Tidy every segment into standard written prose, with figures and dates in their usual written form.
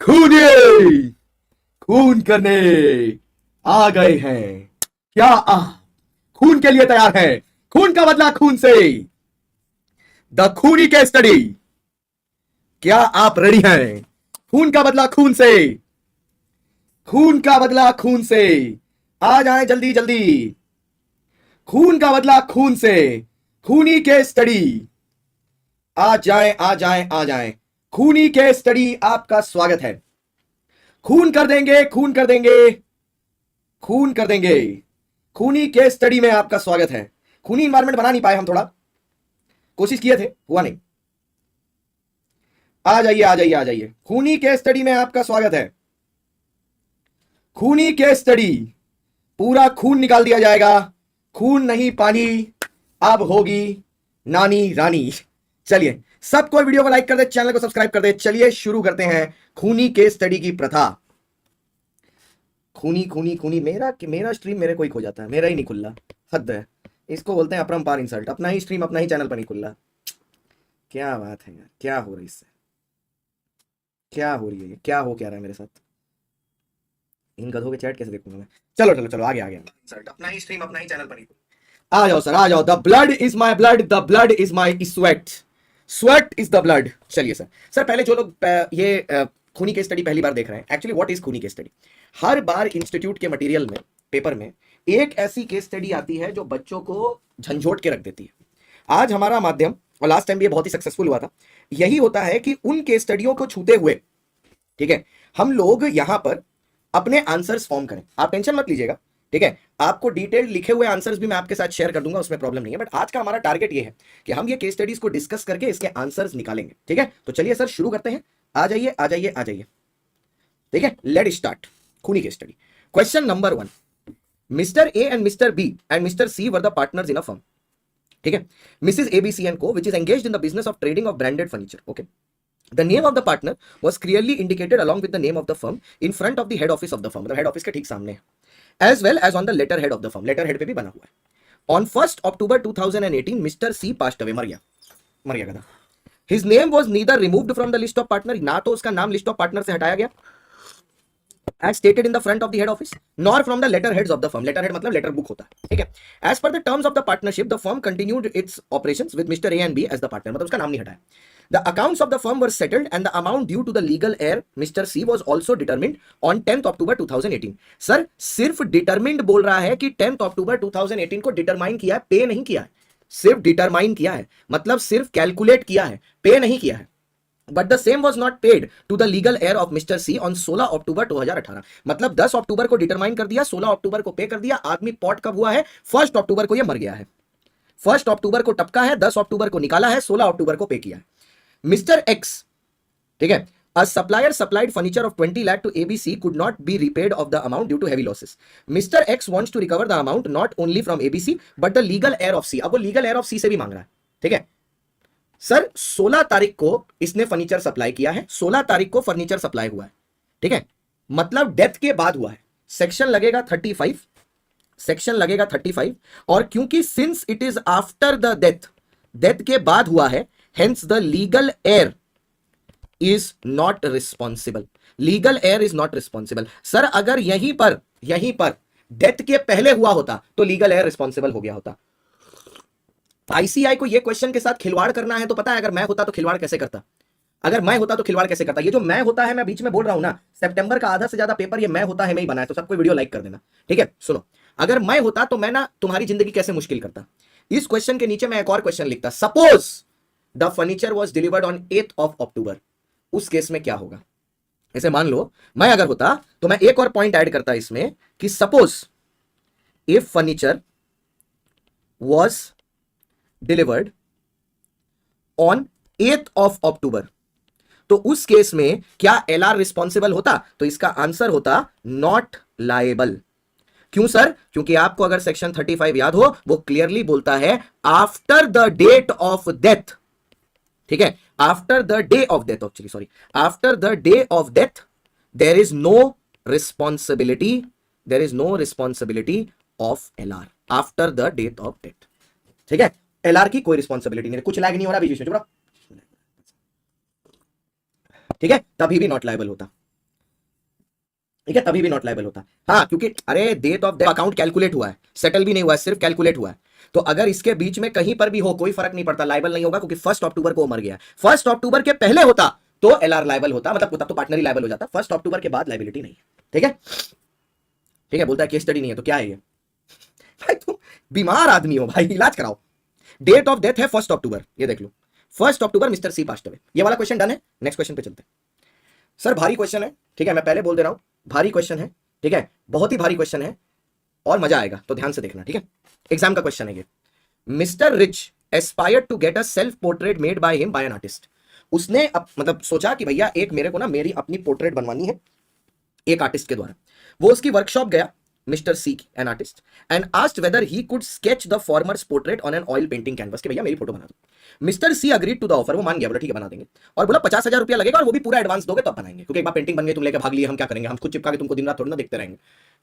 खूनी खून करने आ गए हैं। क्या आप खून के लिए तैयार हैं? खून का बदला खून से, द खूनी के स्टडी। क्या आप रेडी हैं? खून का बदला खून से, खून का बदला खून से। आ जाएं जल्दी जल्दी। खून का बदला खून से, खूनी के स्टडी। आ जाएं आ जाएं आ जाएं। खूनी के स्टडी आपका स्वागत है। खून कर देंगे, खून कर देंगे, खून कर देंगे। खूनी के स्टडी में आपका स्वागत है। खूनी इन्वायरमेंट बना नहीं पाए हम, थोड़ा कोशिश किए थे, हुआ नहीं। आ जाइए आ जाइए आ जाइए। खूनी के स्टडी में आपका स्वागत है। खूनी के स्टडी, पूरा खून निकाल दिया जाएगा। खून नहीं पानी, अब होगी नानी रानी। चलिए सब कोई वीडियो को लाइक कर दे, चैनल को सब्सक्राइब कर दे। चलिए शुरू करते हैं खूनी के स्टडी की प्रथा। खूनी खूनी खूनी, मेरा मेरा स्ट्रीम मेरे को ही खो जाता है, मेरा ही नहीं खुल रहा। हद है। इसको बोलते हैं अपरंपार इंसल्ट। अपना ही स्ट्रीम अपना ही चैनल पर नहीं खुल रहा। क्या बात है यार, क्या हो रही है इससे? क्या हो रही है ये? क्या हो क्या रहा है मेरे साथ? इन गधों के चैट कैसे देखूंगा मैं? चलो चलो चलो, आगे आगे। इंसल्ट, अपना ही स्ट्रीम अपना ही चैनल पर नहीं। आ जाओ सर, आ जाओ। The blood is my blood, the blood is my sweat, sweat is the blood. चलिए सर। सर पहले जो लोग ये खूनी के स्टडी पहली बार देख रहे हैं, एक्चुअली व्हाट इज खूनी के स्टडी? हर बार इंस्टीट्यूट के मटेरियल में, पेपर में एक ऐसी केस स्टडी आती है जो बच्चों को झंझोट के रख देती है। आज हमारा माध्यम, और लास्ट टाइम भी ये बहुत ही सक्सेसफुल हुआ था, यही होता है कि उन केस स्टडियों को छूते हुए, ठीक है, हम लोग यहां पर अपने आंसर्स फॉर्म करें। आप टेंशन मत लीजिएगा, ठीक है। आपको डिटेल लिखे हुए आंसर्स भी मैं आपके साथ शेयर कर दूंगा, उसमें प्रॉब्लम नहीं है। बट आज का हमारा टारगेट ये है कि हम ये केस स्टडीज को डिस्कस करके इसके आंसर्स निकालेंगे, ठीक है। तो चलिए सर शुरू करते हैं। आ जाइए आ जाइए आ जाइए, ठीक है। लेट स्टार्ट खूनी case study. Question number 1। Mr A and Mr B and Mr C were the partners in a firm, ठीक है। Mrs ABC and co which is engaged in the business of trading of branded furniture, okay. The name of the partner was clearly indicated along with the name of the firm in front of the head office of the firm, मतलब head office के ठीक सामने, as well as on the letterhead of the firm, letterhead पे भी बना हुआ है। On 1st October 2018, Mr. C passed away, मर गया गधा। His name was neither removed from the list of partner, ना तो उसका नाम लिस्ट ऑफ पार्टनर से हटाया गया, as stated in the front of the head office, nor from the letterheads of the firm. Letterhead मतलब लेटर बुक होता है, ठीक है। As per the terms of the partnership, the firm continued its operations with Mr. A and B as the partner, मतलब उसका नाम नहीं हटाया। The accounts of the firm were settled and the amount due to the legal heir Mr. C was also determined on 10th October 2018. Sir सिर्फ determined बोल रहा है कि 10th October 2018 को डिटरमाइन किया है, पे नहीं किया है। सिर्फ डिटरमाइन किया है, मतलब सिर्फ कैलकुलेट किया है, पे नहीं किया है। But the same was not paid to the legal heir of Mr C on 16 October 2018, मतलब 10 अक्टूबर को डिटरमाइन कर दिया, 16 अक्टूबर को पे कर दिया। आदमी पॉट कब हुआ है? 1 अक्टूबर को ये मर गया है। 1 अक्टूबर को टपका है, 10 अक्टूबर को निकाला है, 16 अक्टूबर को पे किया है। मिस्टर एक्स, ठीक है, a supplier supplied furniture of 20 lakh to ABC could not be repaid of the amount due to heavy losses. Mr. X wants to recover the amount not only from ABC but the legal heir of C. अब वो legal heir of C से भी मांग रहा है, ठीक है। Sir 16 तारीख को इसने फर्नीचर सप्लाई किया है, 16 तारीख को फर्नीचर सप्लाई हुआ है, ठीक है, मतलब डेथ के बाद हुआ है। सेक्शन लगेगा 35, सेक्शन लगेगा 35। और क्योंकि since it is after the death, death के बाद हुआ है, hence the legal air is not responsible, legal air is not responsible. Sir अगर यहीं पर डेथ के पहले हुआ होता तो लीगल एयर रिस्पॉन्सिबल हो गया होता। आईसीआई को ये क्वेश्चन के साथ खिलवाड़ करना है तो पता है अगर मैं होता तो खिलवाड़ कैसे करता? अगर मैं होता तो खिलवाड़ कैसे करता? ये जो मैं होता है, मैं बीच में बोल रहा हूं ना, सितंबर का आधा से ज्यादा पेपर ये मैं होता है मैं ही बना है, तो सबको वीडियो लाइक कर देना, ठीक है। सुनो, अगर मैं होता तो मैं ना तुम्हारी जिंदगी कैसे मुश्किल करता। इस क्वेश्चन के नीचे मैं एक और क्वेश्चन लिखता, suppose the furniture was delivered on 8th of October, उस केस में क्या होगा? ऐसे मान लो मैं अगर होता तो मैं एक और पॉइंट ऐड करता इसमें कि suppose if furniture was delivered on 8th of October, तो उस केस में क्या एलआर रिस्पॉन्सिबल होता? तो इसका आंसर होता नॉट लायबल। क्यों सर? क्योंकि आपको अगर सेक्शन 35 याद हो, वो क्लियरली बोलता है after the date of death, ठीक है, after the day of death, actually sorry, after the day of death there is no responsibility, there is no responsibility of LR after the date of death, ठीक है। LR की कोई responsibility नहीं है। कुछ lag नहीं हो रहा बीच में, चुप रहो। ठीक है, तभी भी नॉट लायबल होता। ठीक है, तभी भी नॉट लायबल होता। हाँ, क्योंकि अरे डेट ऑफ अकाउंट कैलकुलेट हुआ है, सेटल भी नहीं हुआ है, सिर्फ कैलकुलेट हुआ है। तो अगर इसके बीच में कहीं पर भी हो कोई फर्क नहीं पड़ता, लायबल नहीं होगा, क्योंकि 1 अक्टूबर को मर गया। 1 अक्टूबर के पहले होता तो एलआर लायबल होता, मतलब तब तो पार्टनर ही लायबल हो जाता। 1 अक्टूबर के बाद लायबिलिटी नहीं है। ठीक है, ठीक है। बोलता है केस स्टडी नहीं है तो क्या है ये? भाई तुम बीमार आदमी हो भाई, इलाज कराओ। डेट ऑफ डेथ है 1 अक्टूबर, ये देख लो 1 अक्टूबर मिस्टर सी पास्ट अवे। ये वाला क्वेश्चन डन है, नेक्स्ट क्वेश्चन पे चलते हैं। सर भारी क्वेश्चन है, ठीक है, मैं पहले बोल दे रहा हूं, भारी क्वेश्चन है, ठीक है, बहुत ही भारी क्वेश्चन है और मजा आएगा, तो ध्यान से देखना। ठीक है, एग्जाम का क्वेश्चन है ये। Mr Rich aspired to get a self portrait made by him by an artist. उसने मतलब सोचा कि भैया एक मेरे को ना मेरी अपनी पोर्ट्रेट बनवानी है एक आर्टिस्ट के द्वारा। वो उसकी वर्कशॉप गया, Mr C an artist, and asked whether he could sketch the former's portrait on an oil painting canvas, कि भैया मेरी फोटो बना दो। Mr C agreed to the offer, वो मान गया, बोला ठीक है बना देंगे, और बोला 50,000 रुपया लगेगा और वो भी पूरा एडवांस दोगे तब बनाएंगे, क्योंकि एक बार पेंटिंग बन गई तुम लेकर भाग लिए, हम क्या करेंगे, हम खुद चिपका के तुमको दिन रात थोड़ी ना देखते रहेंगे,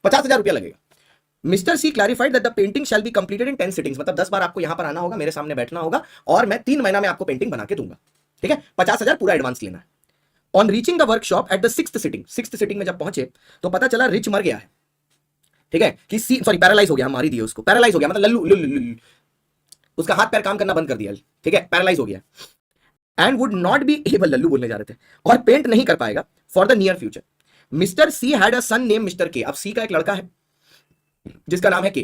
50,000 रुपया लगेगा। Mr C clarified that the painting shall be completed in 10 sittings, मतलब 10 बार आपको यहां पर आना होगा, मेरे सामने बैठना होगा और मैं 3 महीना में आपको पेंटिंग बना के दूंगा। ठीक है, 50,000 पूरा एडवांस लेना है। On reaching the workshop at the 6th sitting में जब पहुंचे तो पता चला रिच मर गया है। ठीक है, कि सी सॉरी पैरालाइज हो गया, हम मार ही दिए उसको, पैरालाइज हो गया मतलब लल्लू लल्लू, उसका हाथ पैर काम करना बंद कर दिया। ठीक है, पैरालाइज हो गया and would not be able, लल्लू बोलने जा रहे थे, और पेंट नहीं कर पाएगा for the near future. Mr C had a son name Mr K, अब सी का एक लड़का है जिसका नाम है K,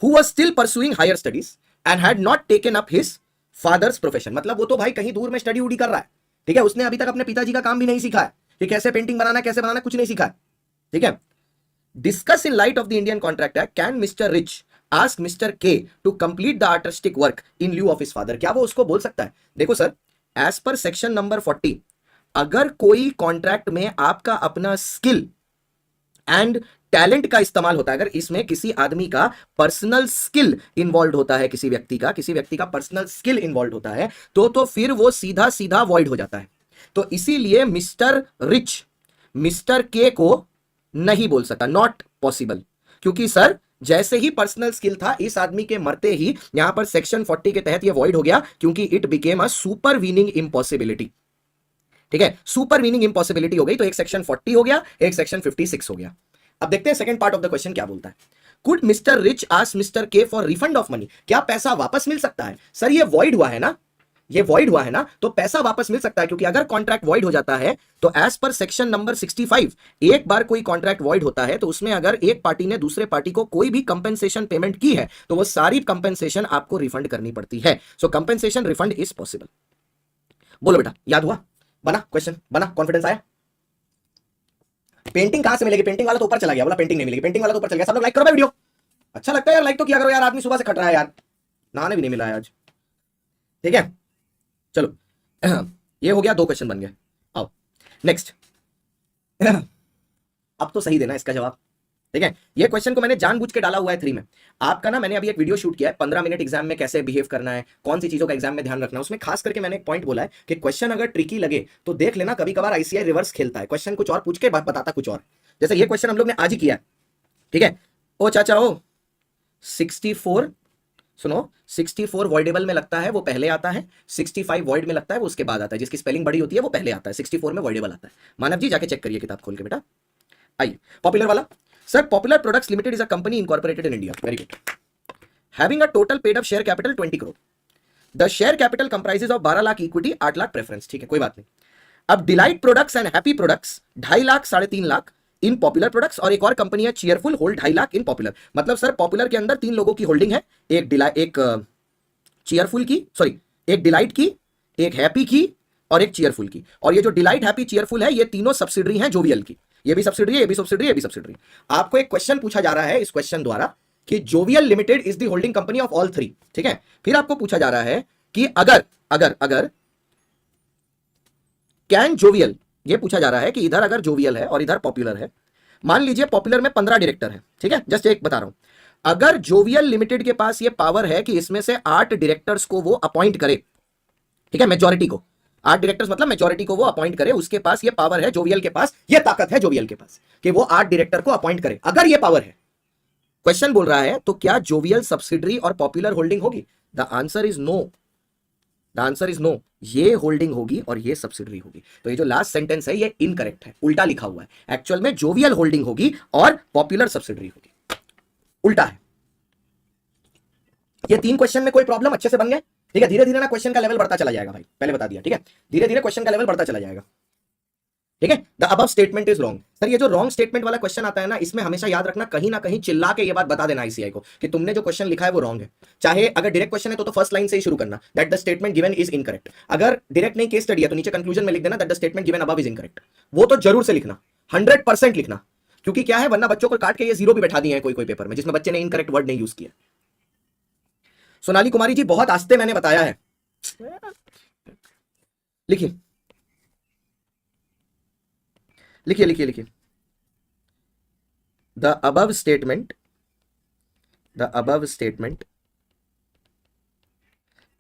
who was still pursuing higher studies and had not taken up his father's profession, मतलब वो तो भाई कहीं दूर में स्टडी उडी कर रहा है। ठीक है, उसने अभी तक अपने पिताजी का काम भी नहीं सीखा है कि कैसे पेंटिंग बनाना कैसे बनाना, कुछ नहीं सीखा है। ठीक है, discuss in light of the Indian contract act, can mister Rich ask mister K to complete the artistic work in lieu of his father, क्या वो उसको बोल सकता है? देखो sir, as per section number 40, अगर कोई कॉन्ट्रैक्ट में आपका अपना स्किल एंड टैलेंट का इस्तेमाल होता है, अगर इसमें किसी आदमी का पर्सनल स्किल इन्वॉल्व होता है, किसी व्यक्ति का पर्सनल स्किल इन्वॉल्व होता है, तो फिर वो सीधा सीधा वॉइड हो जाता है। तो इसीलिए मिस्टर रिच मिस्टर के को नहीं बोल सकता, नॉट पॉसिबल, क्योंकि सर जैसे ही पर्सनल स्किल था इस आदमी के मरते ही यहां पर सेक्शन 40 के तहत ये वॉइड हो गया, क्योंकि it became a supervening impossibility. ठीक है, सुपरवीनिंग इम्पॉसिबिलिटी हो गई, तो एक सेक्शन 40 हो गया, एक सेक्शन 56 हो गया। अब देखते हैं second part of the question क्या बोलता है। Could mister Rich ask mister के फॉर रिफंड ऑफ मनी, क्या पैसा वापस मिल सकता है? सर ये वॉइड हुआ है ना, ये वॉइड हुआ है ना, तो पैसा वापस मिल सकता है, क्योंकि अगर कॉन्ट्रैक्ट वॉइड हो जाता है तो एज पर सेक्शन नंबर 65, एक बार कोई कॉन्ट्रैक्ट वॉइड होता है तो उसमें अगर एक पार्टी ने दूसरे पार्टी को कोई भी कंपेंसेशन पेमेंट की है तो वो सारी कंपेंसेशन आपको रिफंड करनी पड़ती है। सो कंपेंसेशन रिफंड इज पॉसिबल। बोलो बेटा, याद हुआ? बना क्वेश्चन, बना, कॉन्फिडेंस आया? पेंटिंग कहां से मिलेगी? पेंटिंग वाला तो ऊपर चला गया, बोला पेंटिंग नहीं मिलेगी, पेंटिंग वाला तो ऊपर चला गया। सब लोग लाइक करो भाई वीडियो, अच्छा लगता है यार, लाइक तो किया करो यार, आदमी सुबह से खट रहा है यार, नहाने भी नहीं मिला है आज। ठीक है, चलो ये हो गया, 2 क्वेश्चन बन गए। आओ नेक्स्ट, अब तो सही देना इसका जवाब। ठीक है, ये क्वेश्चन को मैंने जानबूझ के डाला हुआ है 3 में। आपका ना मैंने अभी एक वीडियो शूट किया है 15 मिनट एग्जाम में कैसे बिहेव करना है, कौन सी चीजों का एग्जाम में ध्यान रखना है, उसमें खास करके मैंने एक पॉइंट बोला है कि क्वेश्चन अगर ट्रिकी लगे तो देख लेना, कभी कभार आईसीआई रिवर्स खेलता है, क्वेश्चन कुछ और पूछ के बताता कुछ और। जैसे ये क्वेश्चन हम लोग ने आज ही किया है। ठीक है, ओ चाचा ओ 64, सुनो 64 वॉइडेबल में लगता है वो पहले आता है, 65 वॉइड में लगता है वो उसके बाद आता है, जिसकी स्पेलिंग बड़ी होती है वो पहले आता है, 64 में वॉइडेबल आता है। मानव जी जाके चेक करिए किताब खोल के बेटा। आइए पॉपुलर वाला। Sir popular products limited is a company incorporated in India, very good, having a total paid up share capital 20 crore, the share capital comprises of 12 lakh equity, 8 lakh preference. ठीक है, कोई बात नहीं। अब delight products and happy products 2.5 lakh 3.5 lakh in popular products, और एक और company है चीयरफुल, होल्ड 2.5 लाख इन पॉपुलर। मतलब सर पॉपुलर के अंदर 3 लोगों की होल्डिंग है, एक चीयरफुल की, सॉरी एक डिलाइट की, एक हैप्पी की और एक चीयरफुल की। और ये जो डिलाइट हैप्पी चीयरफुल है ये तीनों सब्सिडरी हैं जोवियल की, ये भी सब्सिडरी है, ये भी सब्सिडरी, ये भी सब्सिडरी। आपको एक क्वेश्चन पूछा जा रहा है इस क्वेश्चन द्वारा कि jovial limited is the holding company of all 3। ठीक है, फिर आपको पूछा जा रहा है कि अगर कैन जोवियल, ये पूछा जा रहा है कि इधर अगर जोवियल है और इधर पॉपुलर है, मान लीजिए पॉपुलर में 15 डायरेक्टर है। ठीक है, जस्ट एक बता रहा हूं, अगर जोवियल लिमिटेड के पास ये पावर है कि इसमें से 8 डायरेक्टर्स को वो अपॉइंट करे, ठीक है, मेजॉरिटी को, 8 डायरेक्टर्स मतलब मेजॉरिटी को वो अपॉइंट करे, उसके पास ये पावर है, जोवियल के पास ये ताकत है, जोवियल के पास कि वो 8 डायरेक्टर को अपॉइंट करे, अगर ये पावर है। क्वेश्चन बोल रहा है तो क्या जोवियल सब्सिडरी और पॉपुलर होल्डिंग होगी? The answer is no. The answer is no, ये होल्डिंग होगी और ये सब्सिडरी होगी। तो ये जो लास्ट सेंटेंस है ये इनकरेक्ट है, उल्टा लिखा हुआ है। एक्चुअल में जोवियल होल्डिंग होगी और पॉपुलर सब्सिडरी होगी, उल्टा है। ये 3 क्वेश्चन में कोई प्रॉब्लम अच्छे से बन गए? ठीक है, धीरे धीरे ना क्वेश्चन का लेवल बढ़ता चला जाएगा भाई, पहले बता दिया। ठीक है, धीरे धीरे क्वेश्चन का लेवल बढ़ता चला जाएगा। ठीक है, the above statement is wrong. Sir ये जो रॉन्ग स्टेटमेंट वाला क्वेश्चन आता है ना, इसमें हमेशा याद रखना, कहीं ना कहीं चिल्ला के ये बात बता देना आईसीआई को कि तुमने जो क्वेश्चन लिखा है वो रॉन्ग है। चाहे अगर डायरेक्ट क्वेश्चन है तो फर्स्ट लाइन से ही शुरू करना, that the statement given is incorrect. अगर डायरेक्ट नहीं केस स्टडी है तो नीचे कंक्लूजन में लिख देना that the statement given above is incorrect. वो तो जरूर से लिखना, 100% लिखना, क्योंकि क्या है, वरना बच्चों को काट के ये जीरो भी बैठा दिए हैं कोई कोई पेपर में जिसमें बच्चे ने इनकरेक्ट वर्ड नहीं यूज किया। सोनाली कुमारी जी बहुत आस्ते मैंने बताया है, लिखिए लिखिए लिखिए लिखिए। The above statement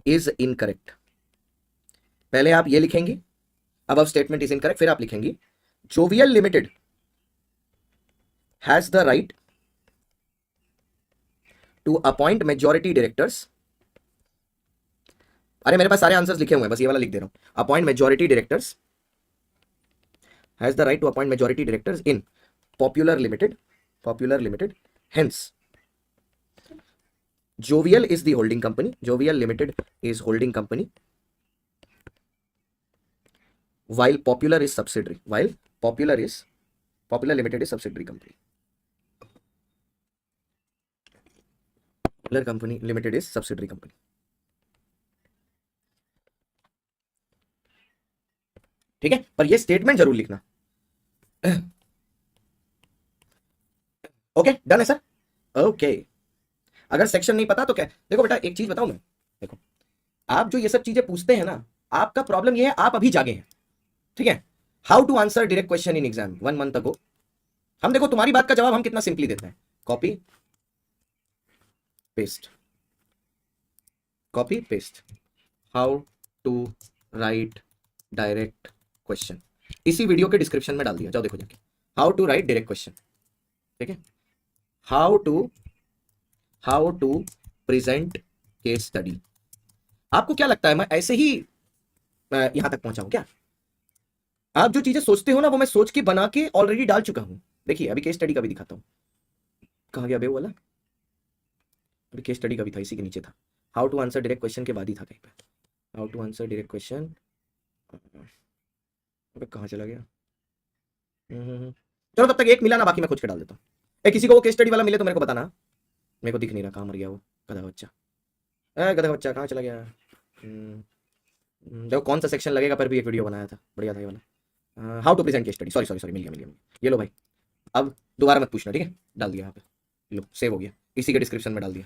is incorrect. पहले आप ये लिखेंगे अबव स्टेटमेंट इज इनकरेक्ट, फिर आप लिखेंगे Jovial limited has the right to appoint majority directors. अरे मेरे पास सारे आंसर्स लिखे हुए हैं, बस ये वाला लिख दे रहा हूं। Appoint majority directors, has the right to appoint majority directors in Popular limited, hence Jovial is the holding company, Jovial limited is holding company, while popular is subsidiary, while popular limited is subsidiary company, popular company limited is subsidiary company। ठीक है, पर ये statement जरूर लिखना। Okay done है sir, okay. अगर section नहीं पता तो क्या, देखो बेटा एक चीज बताऊं मैं, देखो आप जो ये सब चीजें पूछते हैं ना, आपका प्रॉब्लम ये है आप अभी जागे हैं। ठीक है, how to answer direct question in exam 1 month ago. हम देखो तुम्हारी बात का जवाब हम कितना सिंपली देते हैं, copy paste, copy paste, how to write direct question, इसी वीडियो के डिस्क्रिप्शन में डाल दिया, जाओ देखो जाके, how to write direct question. ठीक है, how to present case study. आपको क्या लगता है मैं ऐसे ही यहां तक पहुंचा हूं क्या? आप जो चीजें सोचते हो ना वो मैं सोच के बना के ऑलरेडी डाल चुका हूं। देखिए अभी केस स्टडी का भी दिखाता हूं, कहां गया बे वाला, अभी केस स्टडी का भी था, इसी के नीचे था, how to answer direct question के बाद ही था कहीं पे, how to answer direct question. अबे कहां चला गया? चलो तब तक एक मिला ना, बाकी मैं खोज के डाल देता हूँ। किसी को वो केस स्टडी वाला मिले तो मेरे को बताना, मेरे को दिख नहीं रहा, कहाँ मर गया वो गधा बच्चा, गधा बच्चा कहाँ चला गया? देखो कौन सा सेक्शन लगेगा पर भी एक वीडियो बनाया था, बढ़िया था ये वाला, how to present case study. Sorry मिल गया। ये लो भाई, अब दोबारा मत पूछना, ठीक है, डाल दिया यहाँ पे, लो सेव हो गया, इसी के डिस्क्रिप्शन में डाल दिया।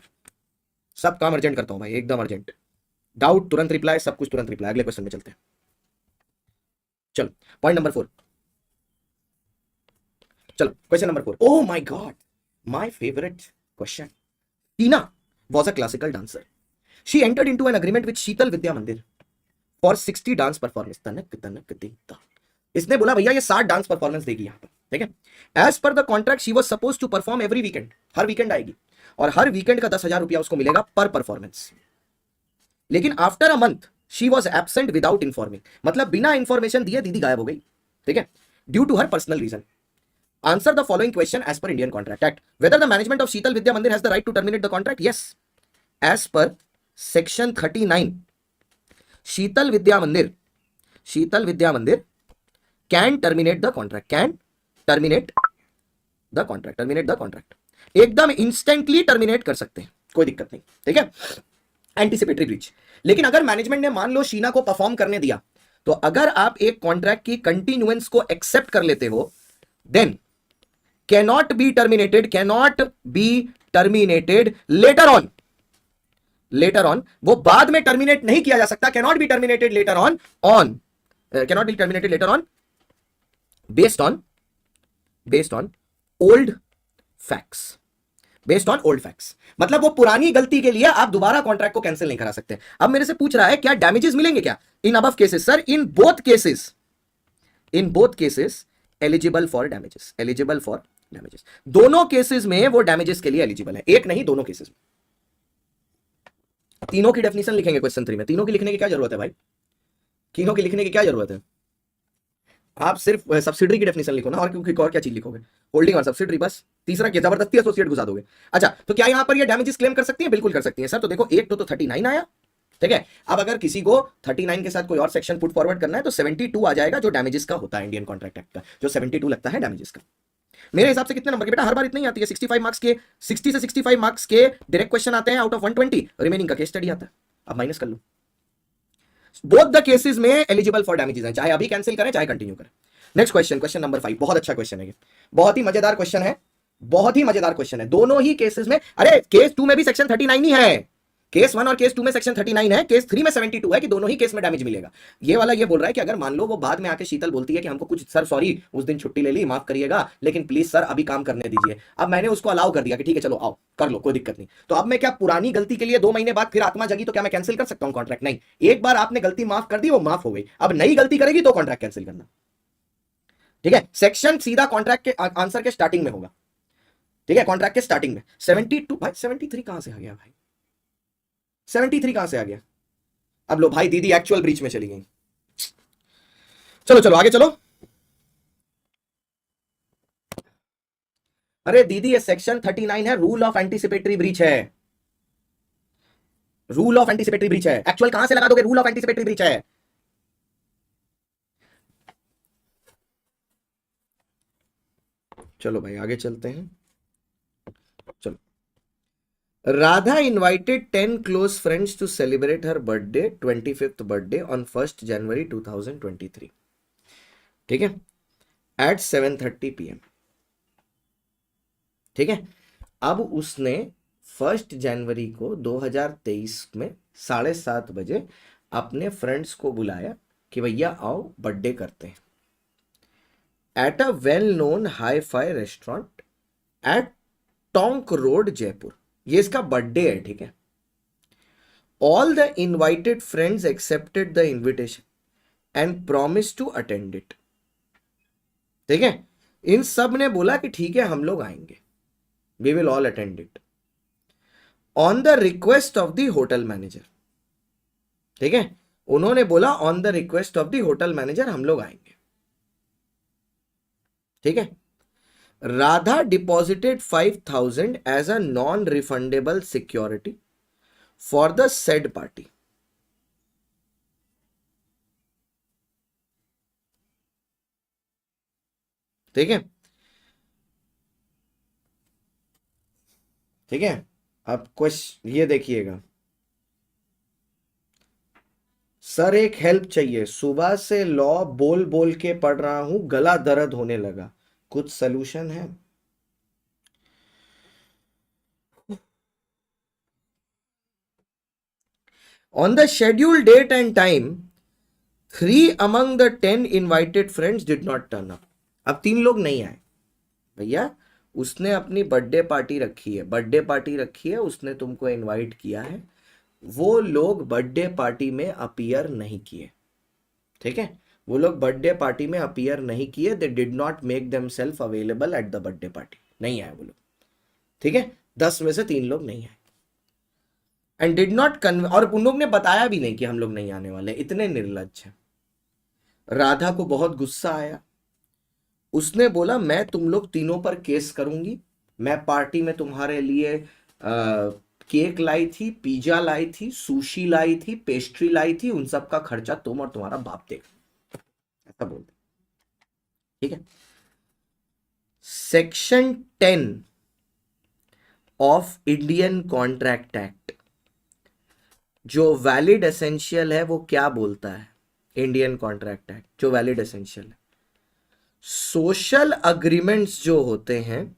सब काम अर्जेंट करता हूँ भाई, एकदम अर्जेंट, डाउट तुरंत रिप्लाई, सब कुछ तुरंत रिप्लाई। अगले क्वेश्चन में चलते हैं, चलो पॉइंट नंबर 4, चलो question number 4। Oh my God, my favourite question. Tina was a classical dancer. She entered into an agreement with शीतल विद्या मंदिर for 60 डांस परफॉर्मेंस। तनक तनक देता, इसने बोला भैया ये 60 डांस परफॉर्मेंस देगी यहाँ पर। ठीक है, as per the contract she was suppose to perform every weekend, हर वीकेंड आएगी और हर वीकेंड का 10,000 रुपया उसको मिलेगा पर परफॉर्मेंस। लेकिन after a month she was absent without informing, मतलब बिना इंफॉर्मेशन दिए दीदी गायब हो गई। ठीक है, due to her personal reason. Answer the following question as per Indian Contract Act. Whether the management of Sheetal Vidya Mandir has the right to terminate the contract? Yes. As per Section 39, Sheetal Vidya Mandir can terminate the contract. Can terminate the contract. Terminate the contract. एकदम instantly terminate कर सकते हैं, कोई दिक्कत नहीं। ठीक है, anticipatory breach. लेकिन अगर मैनेजमेंट ने मान लो शीना को परफॉर्म करने दिया, तो अगर आप एक कॉन्ट्रैक्ट की कंटिन्यूएंस को एक्सेप्ट कर लेते हो, then cannot be terminated later on। वो बाद में टर्मिनेट नहीं किया जा सकता, cannot be terminated later on based on old facts। मतलब वो पुरानी गलती के लिए आप दोबारा कॉन्ट्रैक्ट को कैंसिल नहीं करा सकते। अब मेरे से पूछ रहा है क्या डैमेजेस मिलेंगे क्या in above cases? Sir in both cases eligible for damages. दोनों केसेस में वो डैमेजेस के लिए एलिजिबल है, एक नहीं दोनों केसेस में। तीनों की डेफिनेशन लिखेंगे क्वेश्चन 3 में। तीनों की लिखने की क्या जरूरत है भाई, तीनों की लिखने की क्या जरूरत है? आप सिर्फ सब्सिडरी की डेफिनेशन लिखो ना, और क्या चीज लिखोगे? होल्डिंग और सब्सिडरी, बस। तीसरा क्या, जबरदस्ती एसोसिएट घुसा दोगे? अच्छा, तो क्या यहां पर ये डैमेजेस क्लेम कर सकती है? बिल्कुल कर सकती है सर। तो देखो, एक तो 39 आया, ठीक है। अब अगर किसी को 39 के साथ कोई और सेक्शन पुट फॉरवर्ड करना है तो 72 आ जाएगा, जो डैमेजेस का होता है इंडियन कॉन्ट्रैक्ट एक्ट का, जो 72 लगता है डैमेजेस का। मेरे हिसाब से कितने नंबर के बेटा, हर बार इतनी आती है 65 मार्क्स के, 60 से 65 मार्क्स के डायरेक्ट क्वेश्चन आते हैं आउट ऑफ 120, रिमेनिंग का केस स्टडी आता है। अब माइनस कर लो, बोथ द केसेस में एलिजिबल फॉर डैमेजेस हैं, चाहे अभी कैंसिल करें चाहे कंटिन्यू करें। नेक्स्ट क्वेश्चन, क्वेश्चन नंबर 5, बहुत अच्छा क्वेश्चन है ये, बहुत ही मजेदार क्वेश्चन है, बहुत ही मजेदार क्वेश्चन है। दोनों ही केसेस में, अरे केस 2 में भी सेक्शन 39 ही है, केस 1 और केस 2 में सेक्शन 39 है, केस 3 में 72 है कि दोनों ही केस में डैमेज मिलेगा। ये वाला ये बोल रहा है कि अगर मान लो वो बाद में आके शीतल बोलती है कि हमको कुछ सर सॉरी उस दिन छुट्टी ले ली, माफ करिएगा, लेकिन प्लीज सर अभी काम करने दीजिए। अब मैंने उसको अलाउ कर दिया कि ठीक है चलो आओ कर लो, कोई दिक्कत नहीं। तो अब मैं क्या पुरानी गलती के लिए 2 महीने बाद फिर आत्मा जगी तो क्या मैं कैंसिल कर सकता हूं कॉन्ट्रैक्ट? नहीं, एक बार आपने गलती माफ कर दी, वो माफ हो गई, अब नई गलती करेगी तो कॉन्ट्रैक्ट कैंसिल करना, ठीक है। सेक्शन सीधा कॉन्ट्रैक्ट के आंसर के स्टार्टिंग में होगा, ठीक है, कॉन्ट्रैक्ट के स्टार्टिंग में। 72 भाई, 73 कहां से आ गया भाई, 73 कहां से आ गया? अब लो भाई, दीदी एक्चुअल ब्रीच में चली गई। चलो चलो आगे चलो। अरे दीदी ये सेक्शन 39 है, रूल ऑफ एंटीसिपेटरी ब्रीच है, रूल ऑफ एंटीसिपेटरी ब्रीच है। एक्चुअल कहां से लगा दोगे, रूल ऑफ एंटीसिपेटरी ब्रीच है। चलो भाई आगे चलते हैं, चलो। Radha invited 10 close friends to celebrate her birthday, 25th birthday on 1st January 2023, ठीक है, at 7:30 PM, ठीक है। अब उसने 1 जनवरी को 2023 में 7:30 बजे अपने फ्रेंड्स को बुलाया कि भैया आओ बर्थडे करते हैं, at a well known hi fi restaurant at Tonk road Jaipur. ये इसका बर्थडे है, ठीक है। All the invited friends accepted the invitation and promise to attend it, ठीक है। इन सब ने बोला कि ठीक है हम लोग आएंगे, we will all attend it on the request of the hotel manager, ठीक है। उन्होंने बोला on the request of the hotel manager हम लोग आएंगे, ठीक है। Radha deposited 5,000 as a non refundable security for the said party, ठीक है, ठीक है। अब क्वेश्चन ये देखिएगा, सर एक हेल्प चाहिए, सुबह से लॉ बोल बोल के पढ़ रहा हूं, गला दर्द होने लगा, कुछ सलूशन है? On the scheduled date and time 3 among the 10 invited friends did not turn up. अब 3 लोग नहीं आए भैया, उसने अपनी बर्थडे पार्टी रखी है, बर्थडे पार्टी रखी है, उसने तुमको इनवाइट किया है, वो लोग बर्थडे पार्टी में अपीयर नहीं किए, ठीक है। वो लोग बर्थडे पार्टी में अपीयर नहीं किए, they did not make themself available at the birthday party, नहीं आए वो लोग, ठीक है। 10 में से 3 लोग नहीं आए एंड डिड नॉट कन्वे, और उन लोग ने बताया भी नहीं कि हम लोग नहीं आने वाले, इतने निर्लज्ज हैं। राधा को बहुत गुस्सा आया, उसने बोला मैं तुम लोग तीनों पर केस करूंगी, मैं पार्टी में तुम्हारे लिए केक लाई थी, पिज्जा लाई थी, सुशी लाई थी, पेस्ट्री लाई थी, उन सब का खर्चा तुम और तुम्हारा बाप देगा, ऐसा बोलते, ठीक है। Section 10 of Indian contract act जो वैलिड एसेंशियल है वो क्या बोलता है? इंडियन कॉन्ट्रैक्ट एक्ट जो वैलिड एसेंशियल है, सोशल अग्रीमेंट्स जो होते हैं,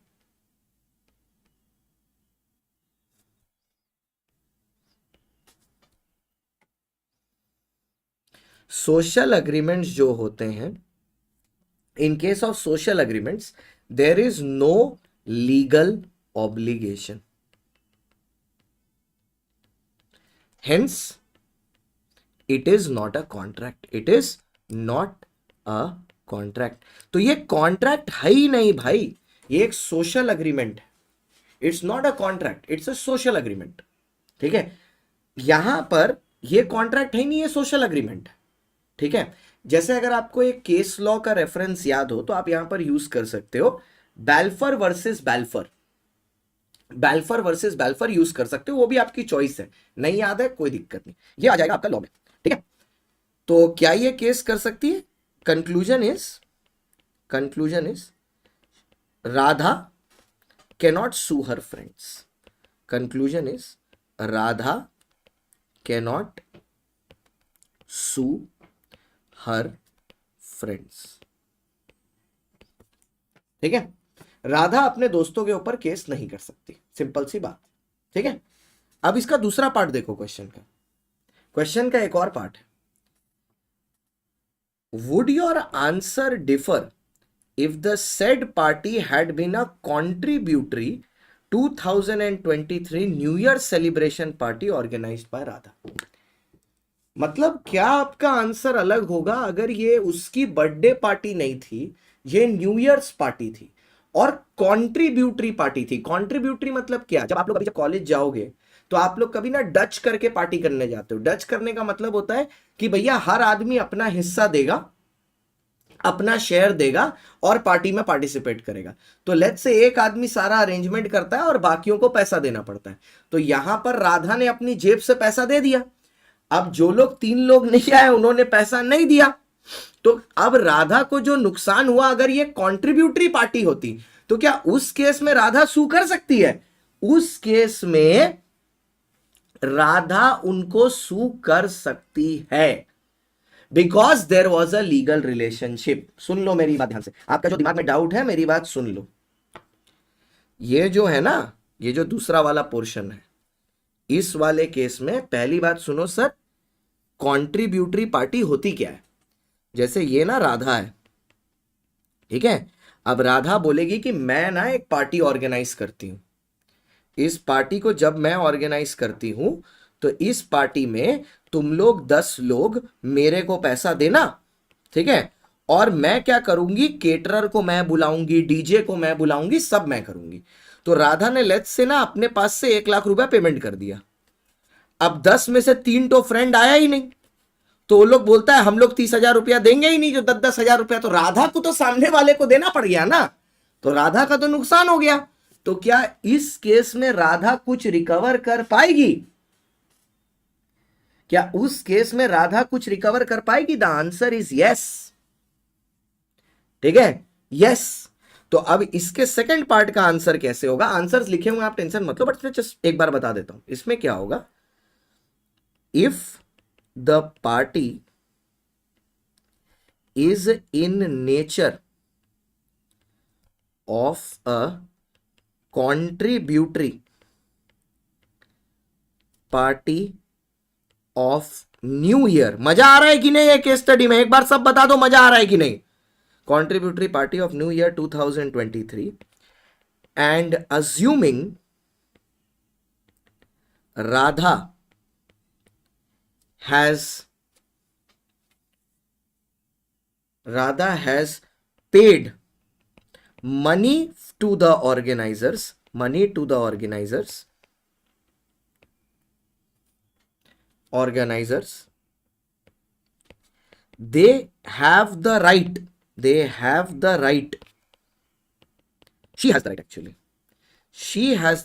सोशल अग्रीमेंट्स जो होते हैं, in case of social agreements there is no legal obligation, hence it is not a contract, it is not a contract. तो ये कॉन्ट्रैक्ट है ही नहीं भाई, ये एक सोशल अग्रीमेंट है, it's not a contract, it's a social agreement, ठीक है। यहां पर ये कॉन्ट्रैक्ट है नहीं, ये सोशल अग्रीमेंट है। ठीक है, जैसे अगर आपको एक केस लॉ का रेफरेंस याद हो तो आप यहां पर यूज कर सकते हो, Balfour versus Balfour, Balfour versus Balfour use कर सकते हो, वो भी आपकी चॉइस है। नहीं याद है कोई दिक्कत नहीं, ये आ जाएगा आपका लॉ में। ठीक है, तो क्या ये केस कर सकती है? Conclusion is Radha cannot sue her friends. Conclusion is Radha cannot sue her friends. ठीक है, राधा अपने दोस्तों के ऊपर केस नहीं कर सकती, सिंपल सी बात। ठीक है, अब इसका दूसरा पार्ट देखो क्वेश्चन का। क्वेश्चन का एक और पार्ट है, would your answer differ if the said party had been a contributory 2023 new year celebration party organised by Radha. मतलब क्या आपका आंसर अलग होगा अगर ये उसकी बर्थडे पार्टी नहीं थी, ये न्यू ईयर्स पार्टी थी और कॉन्ट्रीब्यूटरी पार्टी थी। कॉन्ट्रीब्यूटरी मतलब क्या? जब आप लोग जब कॉलेज जाओगे तो आप लोग कभी ना डच करके पार्टी करने जाते हो। डच करने का मतलब होता है कि भैया हर आदमी अपना हिस्सा देगा, अपना शेयर देगा और पार्टी में पार्टिसिपेट करेगा। तो लेट्स से एक आदमी सारा अरेंजमेंट करता है और बाकियों को पैसा देना पड़ता है। तो यहां पर राधा ने अपनी जेब से पैसा दे दिया। अब जो लोग 3 लोग नहीं आए उन्होंने पैसा नहीं दिया, तो अब राधा को जो नुकसान हुआ, अगर ये कॉन्ट्रीब्यूटरी पार्टी होती तो क्या उस केस में राधा सू कर सकती है? उस केस में राधा उनको सू कर सकती है, because there was a legal relationship. सुन लो मेरी बात ध्यान से, आपका जो दिमाग में डाउट है मेरी बात सुन लो। ये जो है ना, ये जो दूसरा वाला पोर्शन है, इस वाले केस में पहली बात सुनो सर, कॉन्ट्रीब्यूटरी पार्टी होती क्या है? जैसे ये ना राधा है, ठीक है, अब राधा बोलेगी कि मैं ना एक पार्टी ऑर्गेनाइज करती हूं। इस पार्टी को जब मैं ऑर्गेनाइज करती हूं तो इस पार्टी में तुम लोग 10 लोग मेरे को पैसा देना, ठीक है, और मैं क्या करूंगी, केटरर को मैं बुलाऊंगी, डीजे को मैं बुलाऊंगी, सब मैं करूंगी। तो राधा ने लेट्स से ना अपने पास से 1 लाख रुपया पेमेंट कर दिया। अब 10 में से 3 तो फ्रेंड आया ही नहीं, तो वो लोग बोलता है हम लोग 30,000 रुपया देंगे ही नहीं, जो 10-10 हजार रुपया, तो राधा को तो सामने वाले को देना पड़ गया ना, तो राधा का तो नुकसान हो गया। तो क्या इस केस में राधा कुछ रिकवर कर पाएगी? क्या उस केस में राधा कुछ रिकवर कर पाएगी? The answer is yes. ठीक है, यस। तो अब इसके सेकंड पार्ट का आंसर कैसे होगा? आंसर्स लिखे हुए आप टेंशन मत लो, बट जस्ट एक बार बता देता हूं इसमें क्या होगा। If the party is in nature of a contributory party of new year. मजा आ रहा है कि नहीं ये केस स्टडी में? एक बार सब बता दो मजा आ रहा है कि नहीं। Contributory party of new year 2023 and assuming Radha has paid money to the organizers, they have the right, she has the right actually, she has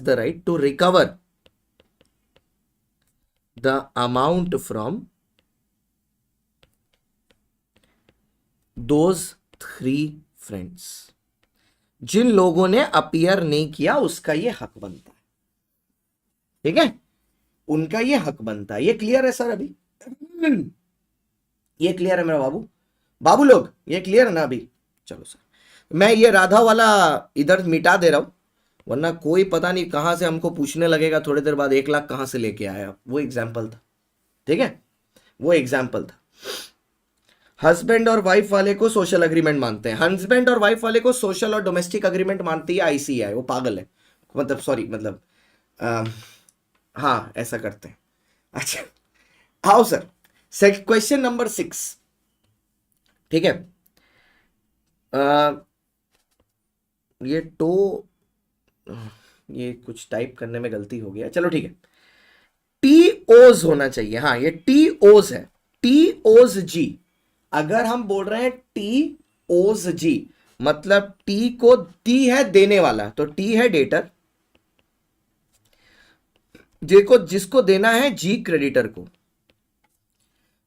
the right to recover the amount from those 3 friends। जिन लोगों ने appear नहीं किया उसका ये हक बनता है, ठीक है, उनका ये हक बनता है। ये क्लियर है सर? अभी ये क्लियर है मेरा बाबू लोग? ये क्लियर है ना अभी? चलो सर, मैं ये राधा वाला इधर मिटा दे रहा हूं, वरना कोई पता नहीं कहां से हमको पूछने लगेगा थोड़ी देर बाद 1 लाख कहां से लेके आया। वो एग्जाम्पल था, ठीक है, वो एग्जाम्पल था। हस्बैंड और वाइफ वाले को सोशल अग्रीमेंट मानते हैं, हस्बैंड और वाइफ वाले को सोशल और डोमेस्टिक अग्रीमेंट मानती है आईसीआई। वो पागल है, मतलब सॉरी, मतलब हाँ ऐसा करते हैं। अच्छा आओ सर, क्वेश्चन नंबर 6, ठीक है। ये टो, ये कुछ टाइप करने में गलती हो गया, चलो ठीक है, टी ओज होना चाहिए। हाँ ये टी ओज है, टी ओज जी। अगर हम बोल रहे हैं टी ओज जी, मतलब टी को, टी है देने वाला, तो टी है डेटर, जिसको जिसको देना है जी क्रेडिटर को।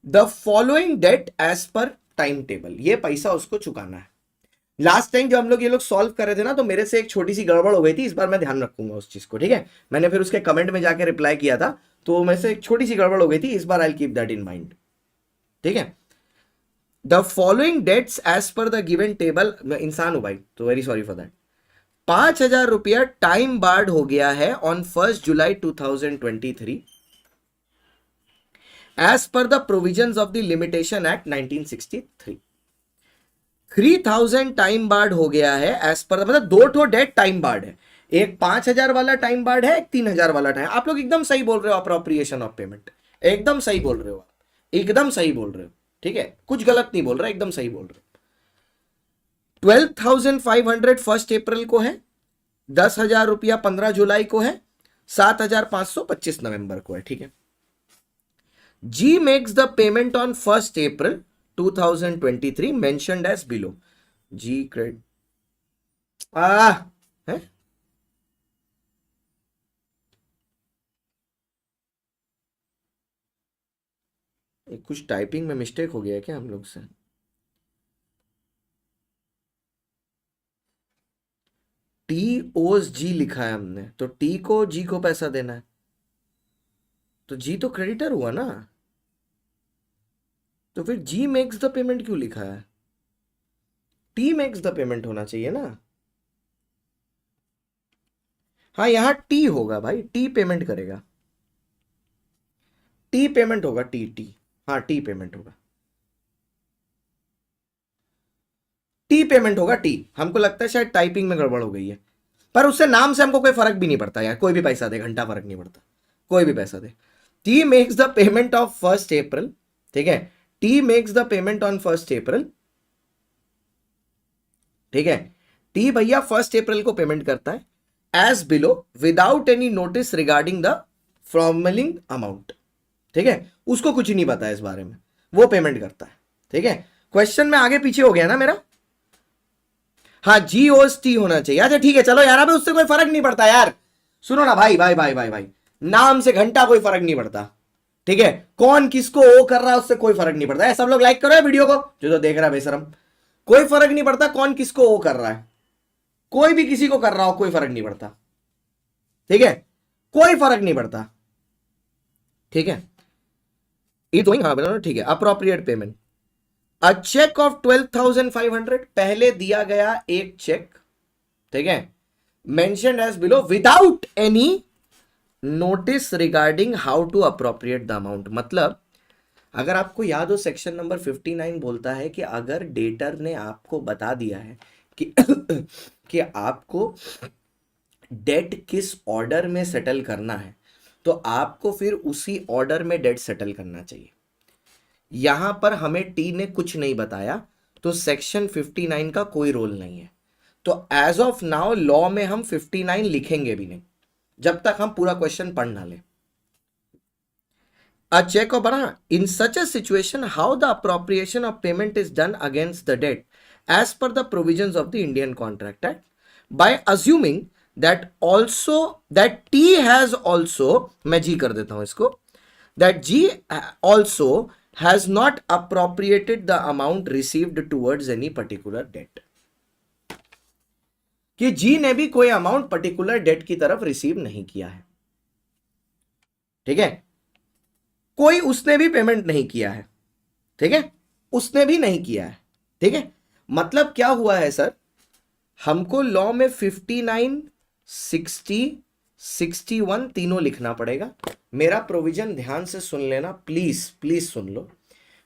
The following date as per time table, ये पैसा उसको चुकाना है। लास्ट टाइम जब हम लोग ये लोग सॉल्व कर रहे थे ना, तो मेरे से एक छोटी सी गड़बड़ हो गई थी, इस बार मैं ध्यान रखूंगा उस चीज को, ठीक है। मैंने फिर उसके कमेंट में जाके रिप्लाई किया था, तो मेरे से एक छोटी सी गड़बड़ हो गई थी, इस बार I keep that in mind, ठीक है। The following dates as per the given table, मैं इंसान हूं भाई, तो वेरी सॉरी फॉर दैट। 5,000 रुपया टाइम बार्ड हो गया है on 1 July 2023 as per the provisions of the limitation act 1963। 3,000 time barred हो गया है एज पर, मतलब दो ठो डेट टाइम बार्ड है, एक 5,000 वाला टाइम बार्ड है, एक 3,000 वाला टाइम। आप लोग एकदम सही बोल रहे हो, अप्रोप्रिएशन ऑफ पेमेंट एकदम सही बोल रहे हो आप, एकदम सही बोल रहे हो, ठीक है, कुछ गलत नहीं बोल रहे, एकदम सही बोल रहे हो। 12,500 1 अप्रैल को है, 10,000 रुपया 15 जुलाई को है, 7,500 25 नवंबर को है, ठीक है। G makes the payment on 1 April 2023 mentioned as below. G credit है, कुछ टाइपिंग में मिस्टेक हो गया है क्या हम लोग से? टी ओस जी लिखा है हमने, तो टी को जी को पैसा देना है, तो जी तो क्रेडिटर हुआ ना, तो फिर जी मेक्स द पेमेंट क्यों लिखा है? टी मेक्स द पेमेंट होना चाहिए ना। हाँ यहां टी होगा भाई, टी पेमेंट करेगा, टी पेमेंट होगा, टी टी, हाँ टी पेमेंट होगा, टी पेमेंट होगा, टी। हमको लगता है शायद टाइपिंग में गड़बड़ हो गई है, पर उससे नाम से हमको कोई फर्क भी नहीं पड़ता यार, कोई भी पैसा दे, घंटा फर्क नहीं पड़ता, कोई भी पैसा दे। T makes the payment of 1 April, ठीक है, T makes the payment on 1 April, ठीक है। टी भैया 1 अप्रैल को पेमेंट करता है as below without any notice regarding the forming amount, ठीक है, उसको कुछ नहीं पता है इस बारे में, वो पेमेंट करता है, ठीक है। क्वेश्चन में आगे पीछे हो गया ना मेरा, हाँ जी ओस टी होना चाहिए। अच्छा ठीक है चलो यार, अबे उससे कोई फर्क नहीं पड़ता यार, सुनो ना भाई भाई भाई भाई भाई, नाम से घंटा कोई फर्क नहीं पड़ता, ठीक है, कौन किसको ओ कर रहा है उससे कोई फर्क नहीं पड़ता है। सब लोग लाइक करो वीडियो को, जो जो देख रहा है बेशरम, कोई फर्क नहीं पड़ता कौन किसको ओ कर रहा है, कोई भी किसी को कर रहा हो कोई फर्क नहीं पड़ता, ठीक है, कोई फर्क नहीं पड़ता, ठीक है। ये तो हाँ ठीक है। Appropriate payment, a cheque of 12,500, पहले दिया गया एक चेक, ठीक है, mention as below without any notice regarding how to appropriate the amount. मतलब अगर आपको याद हो सेक्शन नंबर 59 बोलता है कि अगर डेटर ने आपको बता दिया है कि कि आपको डेट किस ऑर्डर में सेटल करना है, तो आपको फिर उसी ऑर्डर में डेट सेटल करना चाहिए। यहां पर हमें टी ने कुछ नहीं बताया, तो सेक्शन 59 का कोई रोल नहीं है, तो एज ऑफ नाउ लॉ में हम 59 लिखेंगे भी नहीं जब तक हम पूरा क्वेश्चन पढ़ ना ले। A check of in such a situation, how the appropriation of payment is done against the debt as per the provisions of the Indian Contract Act, by assuming that also that T has also, मैं G कर देता हूं इसको, that G also has not appropriated the amount received towards any particular debt, कि G ने भी कोई amount particular date की तरफ रिसीव नहीं किया है, ठीक है, कोई उसने भी पेमेंट नहीं किया है, ठीक है, उसने भी नहीं किया है, ठीक है। मतलब क्या हुआ है सर, हमको लॉ में 59, 60, 61 तीनों लिखना पड़ेगा। मेरा प्रोविजन ध्यान से सुन लेना प्लीज, प्लीज सुन लो।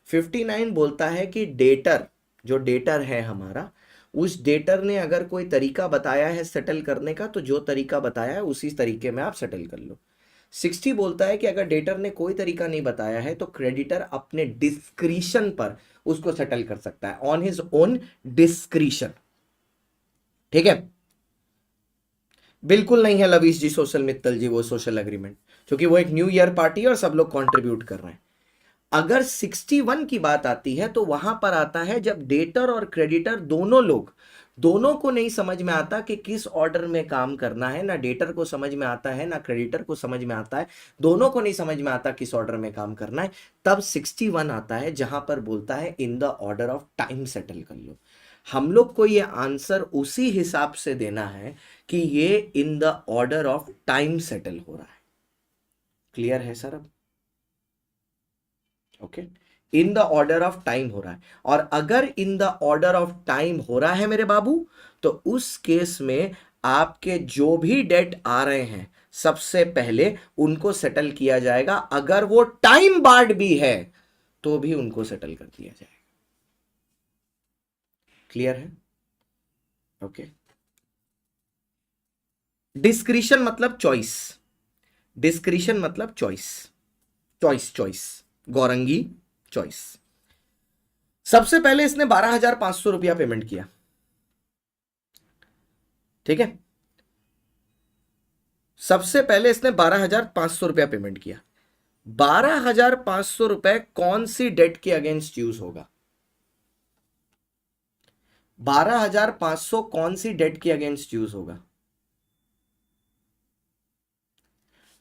59 बोलता है कि डेटर, जो डेटर है हमारा, उस डेटर ने अगर कोई तरीका बताया है सेटल करने का, तो जो तरीका बताया है उसी तरीके में आप सेटल कर लो। 60 बोलता है कि अगर डेटर ने कोई तरीका नहीं बताया है, तो क्रेडिटर अपने डिस्क्रिशन पर उसको सेटल कर सकता है, ऑन हिज ओन डिस्क्रिशन, ठीक है। बिल्कुल नहीं है लवीश जी, सोशल मित्तल जी, वो सोशल एग्रीमेंट, क्योंकि वो एक न्यू ईयर पार्टी है और सब लोग कंट्रीब्यूट कर रहे हैं। अगर 61 की बात आती है तो वहां पर आता है जब डेटर और क्रेडिटर दोनों लोग, दोनों को नहीं समझ में आता कि किस ऑर्डर में काम करना है, ना डेटर को समझ में आता है ना क्रेडिटर को समझ में आता है, दोनों को नहीं समझ में आता किस ऑर्डर में काम करना है, तब 61 आता है जहां पर बोलता है in the order of time settle कर लो। हम लोग को ये आंसर उसी हिसाब से देना है कि ये इन the order of time settle हो रहा है। क्लियर है सर अब? Okay, in the order of time हो रहा है। और अगर इन द ऑर्डर ऑफ टाइम हो रहा है मेरे बाबू, तो उस केस में आपके जो भी डेट आ रहे हैं सबसे पहले उनको सेटल किया जाएगा, अगर वो टाइम बार्ड भी है तो भी उनको सेटल कर दिया जाएगा। क्लियर है? ओके। डिस्क्रिशन मतलब चॉइस, डिस्क्रिशन मतलब choice, choice choice, Gaurangi choice. सबसे पहले इसने 12,500 रुपया पेमेंट किया, ठीक है, सबसे पहले इसने 12,500 रुपया पेमेंट किया। 12,500 रुपए कौन सी डेट के अगेंस्ट यूज होगा? 12,500 कौन सी डेट के अगेंस्ट यूज होगा?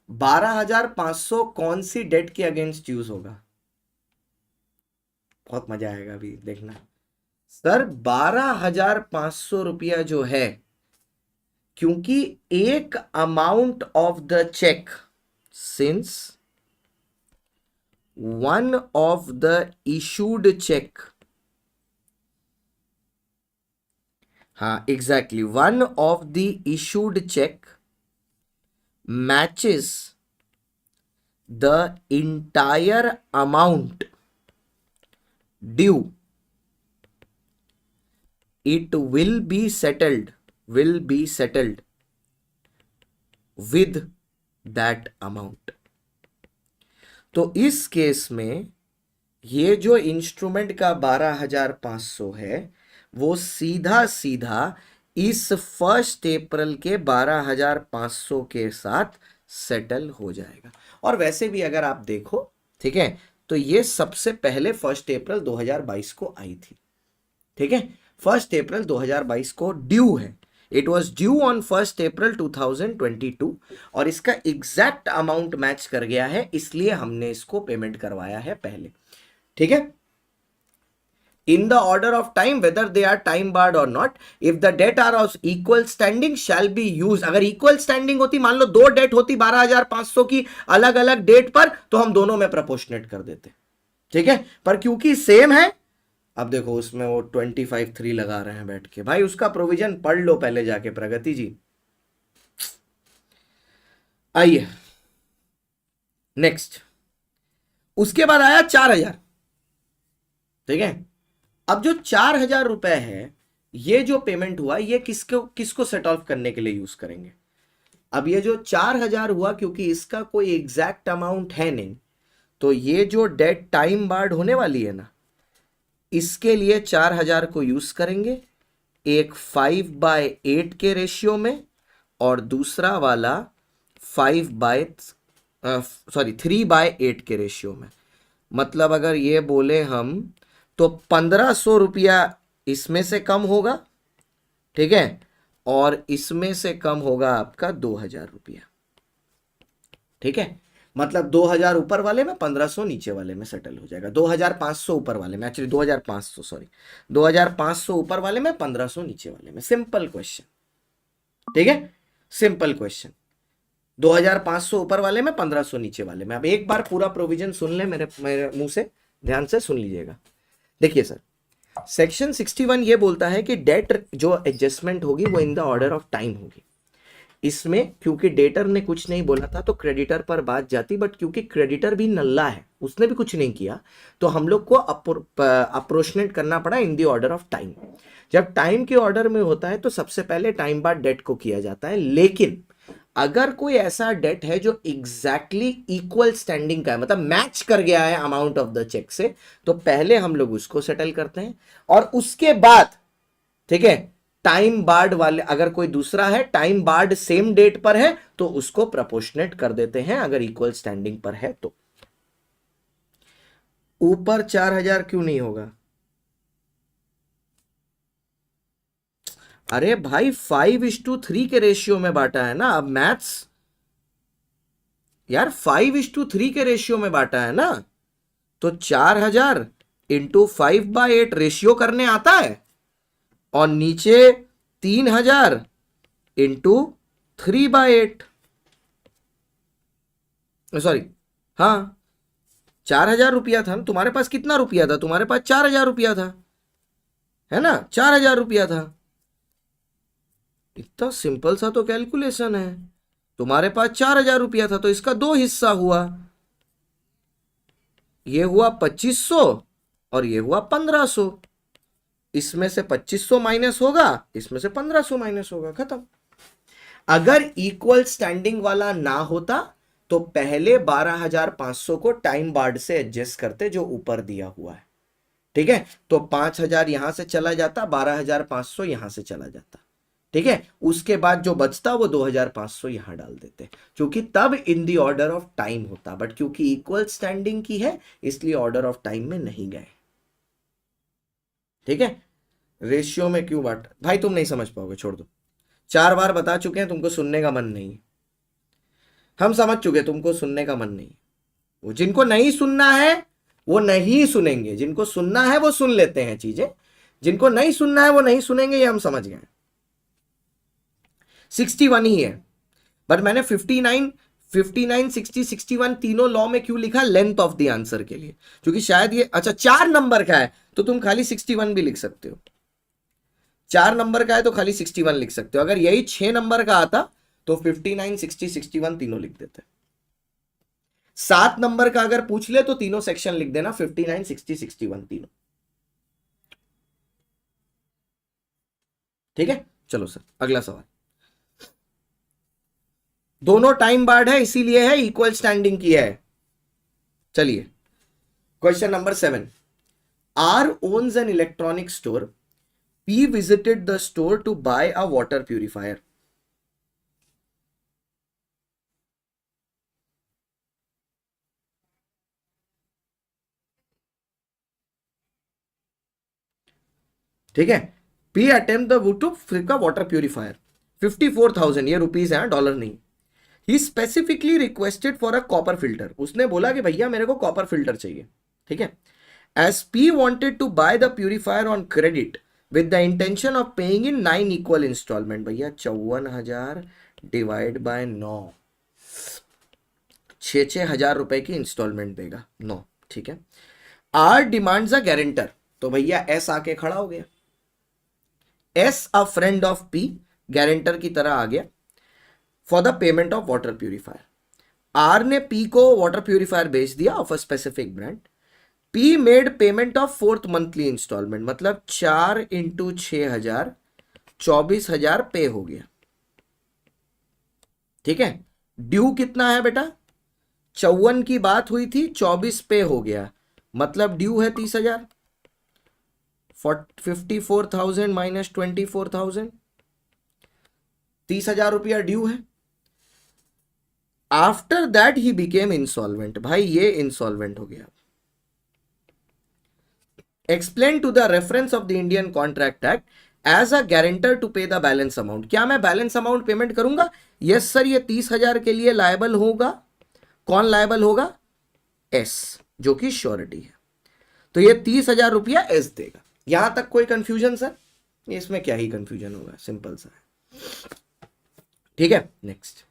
12,500 कौन सी डेट के अगेंस्ट यूज होगा? बहुत मजा आएगा अभी देखना। सर 12,500 रुपया जो है, क्योंकि एक amount of the cheque, since one of the issued cheque, हाँ exactly, one of the issued cheque matches the entire amount due, it will be settled with that amount। तो इस केस में ये जो इंस्ट्रूमेंट का 12,500 है वो सीधा सीधा इस 1 अप्रैल के 12,500 के साथ सेटल हो जाएगा। और वैसे भी अगर आप देखो, ठीक है, तो ये सबसे पहले 1 अप्रैल 2022 को आई थी, ठीक है, 1 अप्रैल 2022 को ड्यू है, इट वॉज ड्यू ऑन 1 अप्रैल 2022 और इसका एग्जैक्ट अमाउंट मैच कर गया है, इसलिए हमने इसको पेमेंट करवाया है पहले, ठीक है। In the order of time whether they are time barred और not, if the date are of equal standing shall be used. अगर इक्वल स्टैंडिंग होती, मान लो 2 डेट होती 12,500 की अलग अलग डेट पर, तो हम दोनों में प्रपोर्शनेट कर देते, ठीक है, पर क्योंकि सेम है, अब देखो उसमें वो 25(3) लगा रहे हैं बैठ के, भाई उसका प्रोविजन पढ़ लो पहले जाके प्रगति जी। आइए नेक्स्ट, उसके बाद आया 4,000, ठीक है। अब जो 4,000 रुपए है, ये जो पेमेंट हुआ, ये किसको सेट ऑफ करने के लिए यूज करेंगे? अब ये जो 4,000 हुआ, क्योंकि इसका कोई एग्जैक्ट अमाउंट है नहीं, तो ये जो डेट टाइम बार्ड होने वाली है ना, इसके लिए 4,000 को यूज करेंगे, एक 5/8 के रेशियो में और दूसरा वाला 3/8 के रेशियो में। मतलब अगर ये बोले हम, तो 1,500 रुपया इसमें से कम होगा, ठीक है, और इसमें से कम होगा आपका 2,000 रुपया, ठीक है। मतलब 2,000 ऊपर वाले में, 1,500 नीचे वाले में सेटल हो जाएगा। 2,500 ऊपर वाले में, एक्चुअली 2,500, सॉरी, 2,500 ऊपर वाले में, 1,500 नीचे वाले में। सिंपल क्वेश्चन, ठीक है, सिंपल क्वेश्चन। 2,500 ऊपर वाले में, 1,500 नीचे वाले में। अब एक बार पूरा प्रोविजन सुन ले, मेरे मुंह से ध्यान से सुन लीजिएगा। देखिए सर, सेक्शन 61 ये बोलता है कि डेट जो एडजस्टमेंट होगी वो इन द ऑर्डर ऑफ टाइम होगी। इसमें क्योंकि डेटर ने कुछ नहीं बोला था तो क्रेडिटर पर बात जाती, बट क्योंकि क्रेडिटर भी नल्ला है, उसने भी कुछ नहीं किया, तो हम लोग को अप्रोचनेट करना पड़ा इन द ऑर्डर ऑफ टाइम। जब टाइम के ऑर्डर में होता है तो सबसे पहले टाइम बाद डेट को किया जाता है, लेकिन अगर कोई ऐसा डेट है जो एग्जैक्टली इक्वल स्टैंडिंग का है, मतलब मैच कर गया है अमाउंट ऑफ द चेक से, तो पहले हम लोग उसको सेटल करते हैं और उसके बाद, ठीक है, टाइम बार्ड वाले, अगर कोई दूसरा है टाइम बार्ड सेम डेट पर है तो उसको प्रोपोर्शनेट कर देते हैं, अगर इक्वल स्टैंडिंग पर है तो। ऊपर 4000 क्यों नहीं होगा? अरे भाई 5:3 के रेशियो में बांटा है ना, अब मैथ्स यार 5:3 के रेशियो में बांटा है ना, तो 4000 इंटू 5/8 रेशियो करने आता है, और नीचे 3000 इंटू 3/8, सॉरी हाँ 4000 रुपया था ना तुम्हारे पास, कितना रुपया था तुम्हारे पास? 4000 रुपया था, है ना, 4000 रुपया था। इतना सिंपल सा तो कैलकुलेशन है। तुम्हारे पास 4000 रुपया था तो इसका दो हिस्सा हुआ, ये हुआ 2500 और ये हुआ 1500। इसमें से 2500 माइनस होगा, इसमें से 1500 माइनस होगा, खत्म। अगर इक्वल स्टैंडिंग वाला ना होता तो पहले 12500 को टाइम बार्ड से एडजस्ट करते जो ऊपर दिया हुआ है, ठीक है, तो 5000 यहां से चला जाता, 12500 यहां से चला जाता, ठीक है, उसके बाद जो बचता वो 2500 यहां डाल देते, क्योंकि तब इन दी ऑर्डर ऑफ टाइम होता, बट क्योंकि इक्वल स्टैंडिंग की है इसलिए ऑर्डर ऑफ टाइम में नहीं गए, ठीक है। रेशियो में क्यों बांट, भाई तुम नहीं समझ पाओगे, छोड़ दो, 4 बार बता चुके हैं, तुमको सुनने का मन नहीं, हम समझ चुके, तुमको सुनने का मन नहीं। वो जिनको नहीं सुनना है वो नहीं सुनेंगे, जिनको सुनना है वो सुन लेते हैं चीजें, जिनको नहीं सुनना है वो नहीं सुनेंगे, ये हम समझ गए। 61 ही है, बट मैंने 59, 60, 61 तीनों लॉ में क्यों लिखा? लेंथ ऑफ द आंसर के लिए, क्योंकि शायद ये, अच्छा 4 नंबर का है तो तुम खाली 61 भी लिख सकते हो, 4 नंबर का है तो खाली 61 लिख सकते हो, अगर यही 6 नंबर का आता तो 59, 60, 61 तीनों लिख देते। 7 नंबर का अगर पूछ ले तो तीनों सेक्शन लिख देना, 59, 60, 61 तीनों, ठीक है। चलो सर अगला सवाल, दोनों टाइम बार्ड है इसीलिए है इक्वल स्टैंडिंग की है। चलिए question number 7, R owns an electronic store, P visited the store to buy a water purifier. ठीक है, P attempt the wood to flip का वाटर प्यूरिफायर, 54,000, ये रुपीज है डॉलर नहीं। He specifically requested for a copper filter, उसने बोला कि भैया मेरे को कॉपर फिल्टर चाहिए, ठीक है। As P wanted to buy the purifier on credit with the intention of paying in 9 equal instalment, भैया 54,000 डिवाइड बाय 9, 6,000 रुपए की इंस्टॉलमेंट देगा 9, ठीक है। आर डिमांड्स अ गारंटर, तो भैया एस आके खड़ा हो गया, as a friend of P guarantor की तरह आ गया, for the payment of water purifier. R ने पी को वाटर प्यूरिफायर बेच दिया of a specific brand, P made payment of 4th monthly instalment, मतलब 4 इंटू 6,000, 24,000 पे हो गया, ठीक है। ड्यू कितना है बेटा? 54 की बात हुई थी, 24 पे हो गया, मतलब ड्यू है 30,000, 54,000 माइनस 24,000, 30,000 रुपया ड्यू है। After that he became insolvent, भाई ये इंसॉल्वेंट हो गया। Explain to the reference of the Indian contract act as a guarantor to pay the balance amount, क्या मैं बैलेंस अमाउंट पेमेंट करूंगा? यस सर, ये 30,000 के लिए लायबल होगा, कौन लायबल होगा? एस, जो कि श्योरिटी है, तो ये 30,000 रुपया एस देगा। यहां तक कोई कंफ्यूजन सर? इसमें क्या ही कंफ्यूजन होगा, सिंपल सा है, ठीक है। Next,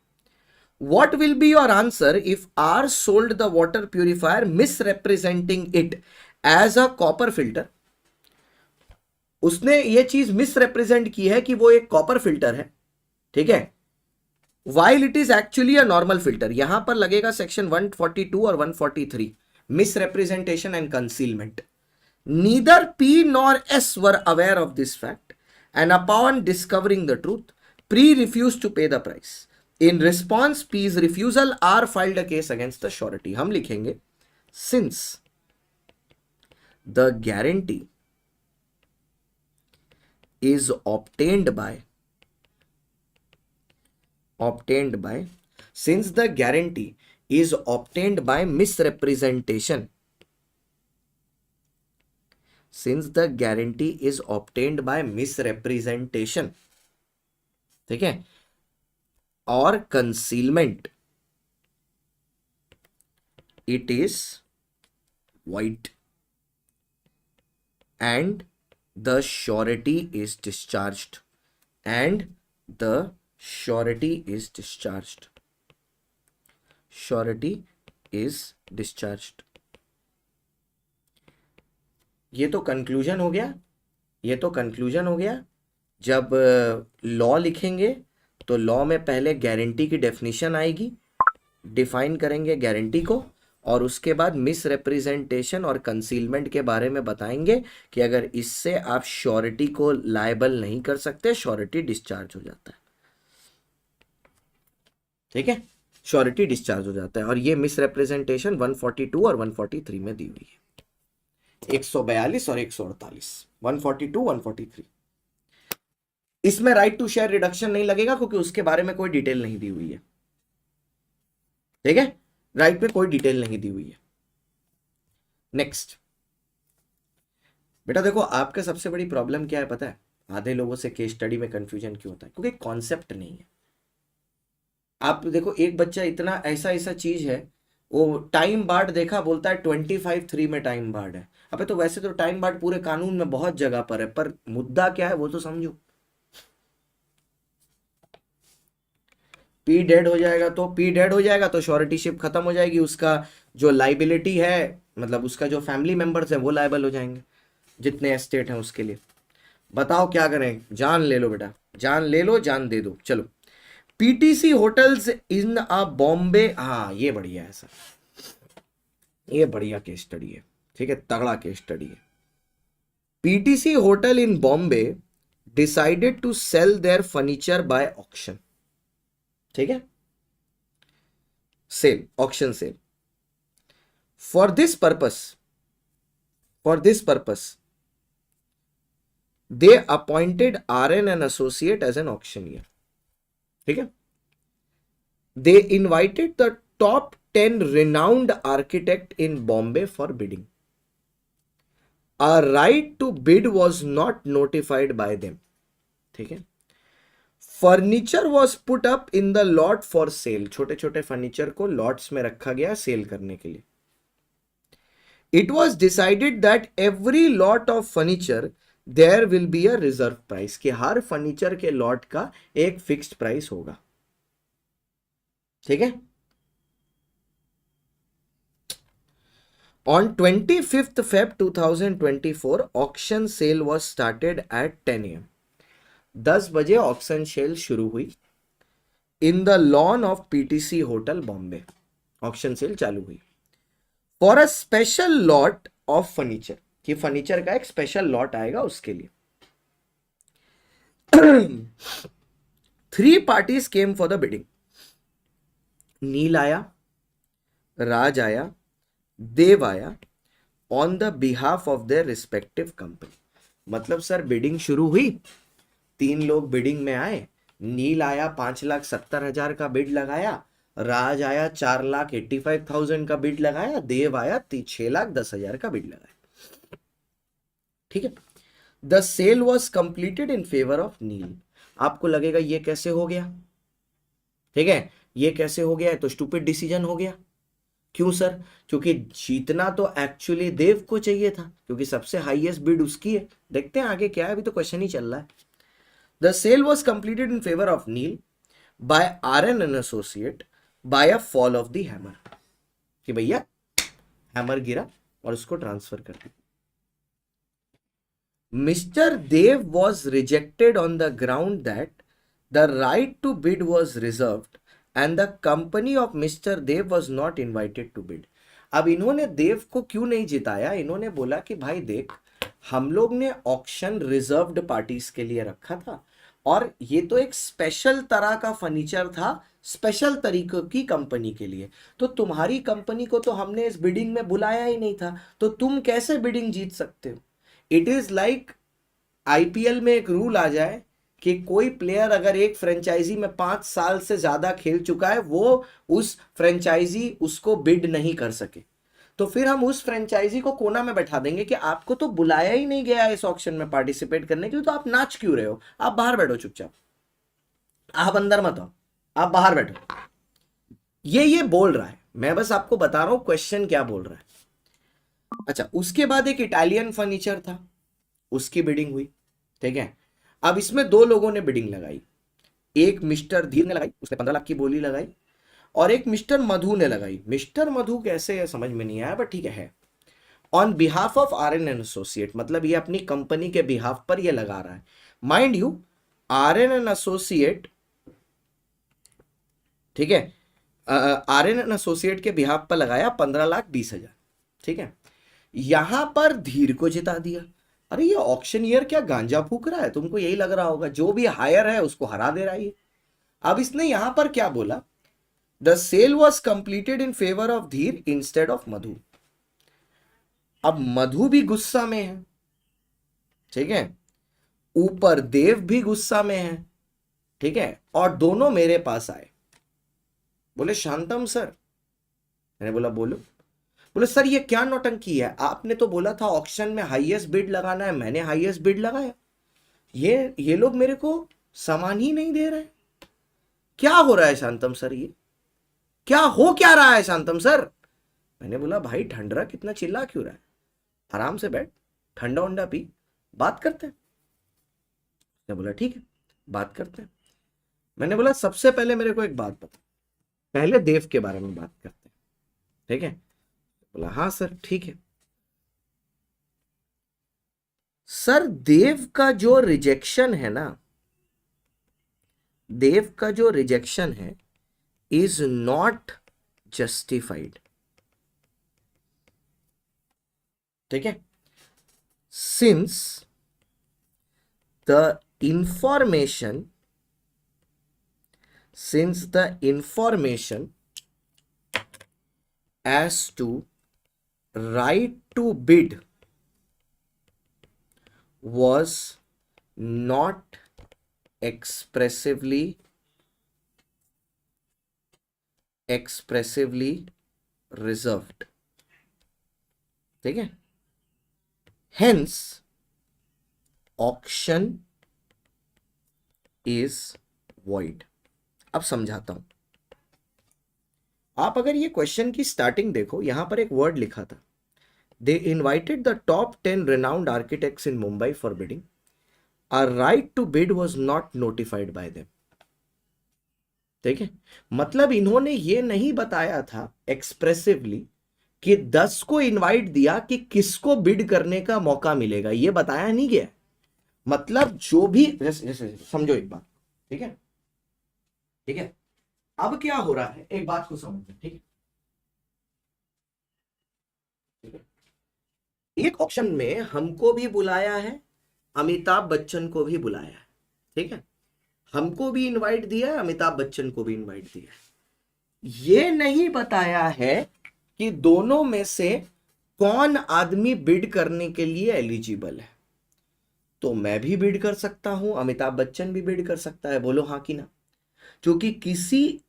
what will be your answer if R sold the water purifier misrepresenting it as a copper filter? उसने ये चीज मिसरिप्रेजेंट की है कि वो एक कॉपर फिल्टर है, ठीक है, while it is actually a normal filter। यहां पर लगेगा सेक्शन 142 और 143, misrepresentation and concealment. neither P nor S were aware of this fact and upon discovering the truth P refused to pay the price। In response P's refusal R filed a case against the surety। हम लिखेंगे since the guarantee is obtained by since the guarantee is obtained by misrepresentation, since the guarantee is obtained by misrepresentation, ठीक है, or concealment, it is void and the surety is discharged, and the surety is discharged, surety is discharged. ये तो conclusion हो गया, ये तो conclusion हो गया. जब लॉ लिखेंगे तो लॉ में पहले गारंटी की डेफिनेशन आएगी, डिफाइन करेंगे गारंटी को, और उसके बाद मिस रिप्रेजेंटेशन और कंसीलमेंट के बारे में बताएंगे कि अगर इससे आप श्योरिटी को लायबल नहीं कर सकते, श्योरिटी डिस्चार्ज हो जाता है. ठीक है, श्योरिटी डिस्चार्ज हो जाता है. और ये मिस रिप्रेजेंटेशन 142 और 143 में दी हुई है, 142 और 148, 142 143. इसमें राइट टू शेयर रिडक्शन नहीं लगेगा क्योंकि उसके बारे में कोई डिटेल नहीं दी हुई है. ठीक है, राइट में कोई डिटेल नहीं दी हुई है. नेक्स्ट बेटा देखो, आपका सबसे बड़ी प्रॉब्लम क्या है पता है? आधे लोगों से केस स्टडी में कंफ्यूजन क्यों होता है? क्योंकि कॉन्सेप्ट नहीं है. आप देखो, एक बच्चा इतना ऐसा ऐसा चीज है, वो टाइम बार्ड देखा, बोलता है 25(3) में टाइम बार्ड है. अबे तो वैसे तो टाइम बार्ड पूरे कानून में बहुत जगह पर है, पर मुद्दा क्या है वो तो समझो. पी डेड हो जाएगा तो श्योरिटी शिप खत्म हो जाएगी, उसका जो लाइबिलिटी है, मतलब उसका जो फैमिली मेंबर्स है वो लायबल हो जाएंगे, जितने एस्टेट हैं उसके लिए. बताओ क्या करें? जान ले लो बेटा, जान ले लो, जान दे दो. चलो, पीटीसी होटल्स इन अ बॉम्बे. हाँ, ये बढ़िया है सर, ये बढ़िया केस स्टडी है. ठीक है, तगड़ा केस स्टडी है. PTC hotel in Bombay decided to sell their furniture by auction. ठीक है, sale, auction sale. For this purpose they appointed RN and associate as an auctioneer. ठीक है, they invited the top 10 renowned architect in Bombay for bidding. A right to bid was not notified by them. ठीक है, furniture was put up in the lot for sale. छोटे छोटे furniture को lots में रखा गया सेल करने के लिए. It was decided that every lot of furniture there will be a reserve price, कि हर फर्नीचर के लॉट का एक फिक्स्ड प्राइस होगा. ठीक है, on 25th Feb 2024 auction sale was started at 10 AM. 10 बजे ऑक्शन सेल शुरू हुई in the lawn of PTC hotel Bombay. Auction sale चालू हुई for a special lot of furniture, कि फर्नीचर का एक स्पेशल लॉट आएगा उसके लिए. 3 parties came for the bidding. Neel आया, राज आया, देव आया, on the behalf of their respective company. मतलब सर बिडिंग शुरू हुई, 3 लोग बिडिंग में आए. नील आया 5,70,000 का बिड लगाया, राज आया 4,85,000 का बिड लगाया, देव आया 6,10,000 का बिड लगाया. ठीक है, the sale was completed in favour of Neel. आपको लगेगा ये कैसे हो गया? ठीक है, ये कैसे हो गया? तो स्टूपिड डिसीजन हो गया. क्यों सर? क्योंकि जीतना तो एक्चुअली देव को चाहिए था, क्योंकि सबसे हाईएस्ट बिड उसकी है. देखते हैं आगे क्या है, अभी तो क्वेश्चन ही चल रहा है. The sale was completed in favour of Neel by RN and associate by a fall of the hammer, कि भैया हैमर गिरा और उसको ट्रांसफर कर दिया. Mr Dev was rejected on the ground that the right to bid was reserved and the company of Mr Dev was not invited to bid. अब इन्होंने देव को क्यों नहीं जिताया? इन्होंने बोला कि भाई देख, हम लोग ने ऑक्शन रिजर्व्ड पार्टीज के लिए रखा था, और ये तो एक स्पेशल तरह का फर्नीचर था, स्पेशल तरीकों की कंपनी के लिए. तो तुम्हारी कंपनी को तो हमने इस बिडिंग में बुलाया ही नहीं था, तो तुम कैसे बिडिंग जीत सकते हो? इट इज लाइक आईपीएल में एक रूल आ जाए कि कोई प्लेयर अगर एक फ्रेंचाइजी में 5 साल से ज्यादा खेल चुका है, वो उस फ्रेंचाइजी उसको बिड नहीं कर सके, तो फिर हम उस फ्रेंचाइजी को कोना में बैठा देंगे कि आपको तो बुलाया ही नहीं गया इस ऑक्शन में पार्टिसिपेट करने के लिए, तो आप नाच क्यों रहे हो, आप बाहर बैठो चुपचाप, आप अंदर मत आओ, आप बाहर बैठो। ये बोल रहा है, मैं बस आपको बता रहा हूं क्वेश्चन क्या बोल रहा है। अच्छा, उसके बाद एक इटालियन फर्नीचर था, उसकी बिडिंग हुई, ठीक है। अब इसमें दो लोगों ने बिडिंग लगाई, एक मिस्टर धीर ने लगाई, उसने 15 लाख की बोली लगाई, और एक मिस्टर मधु ने लगाई। मिस्टर मधु कैसे है समझ में नहीं आया, बट ठीक है। On behalf of R N associate, मतलब ये अपनी कंपनी के बिहाफ पर ये लगा रहा है। Mind you, R N associate, ठीक है, आर एन एसोसिएट के बिहाफ पर लगाया 15,20,000, ठीक है। यहां पर धीर को जिता दिया। अरे ये ऑक्शनियर क्या गांजा फूक रहा है, तुमको यही लग रहा होगा, जो भी हायर है उसको हरा दे रहा है ये। अब इसने यहां पर क्या बोला, the sale was completed in favour of Dheer instead of Madhu. अब मधु भी गुस्सा में है, ठीक है, ऊपर देव भी गुस्सा में है, ठीक है, और दोनों मेरे पास आए, बोले शांतम सर। मैंने बोला बोलो। बोले सर ये क्या नौटंकी है, आपने तो बोला था ऑक्शन में हाईएस्ट बिड लगाना है, मैंने हाईएस्ट बिड लगाया, ये लोग मेरे को सामान ही नहीं दे रहे, क्या हो रहा है शांतम सर, ये क्या हो क्या रहा है शांतम सर। मैंने बोला भाई ठंडरा कितना चिल्ला क्यों रहा है, आराम से बैठ, ठंडा उंडा पी, बात करते हैं। उसने बोला ठीक है बात करते हैं। मैंने बोला सबसे पहले मेरे को एक बात बता, पहले देव के बारे में बात करते हैं, ठीक है। बोला हाँ सर ठीक है। सर देव का जो रिजेक्शन है ना, देव का जो रिजेक्शन है इज नॉट जस्टिफाइड, ठीक है। Since the information as to right to bid was not expressively reserved, ठीक है। Hence auction is void। अब समझाता हूं, आप अगर ये क्वेश्चन की स्टार्टिंग देखो, यहां पर एक वर्ड लिखा था, they invited the top 10 renowned architects in Mumbai for bidding, a right to bid was not notified by them, ठीक है। मतलब इन्होंने ये नहीं बताया था एक्सप्रेसिवली कि 10 को इनवाइट दिया कि किसको बिड करने का मौका मिलेगा, ये बताया नहीं गया। मतलब जो भी जैसे समझो एक बात, ठीक है, ठीक है। अब क्या हो रहा है एक बात को समझो, ठीक है, ठीक है। एक ऑप्शन में हमको भी बुलाया है, अमिताभ बच्चन को भी बुलाया है, ठीक है, हमको भी इनवाइट दिया है, अमिताभ बच्चन को भी इनवाइट दिया है। ये नहीं बताया है कि दोनों में से कौन आदमी बिड करने के लिए एलिजिबल है। तो मैं भी बिड कर सकता हूं, अमिताभ बच्चन भी बिड कर सकता है, बोलो हाँ कि ना। क्योंकि किसी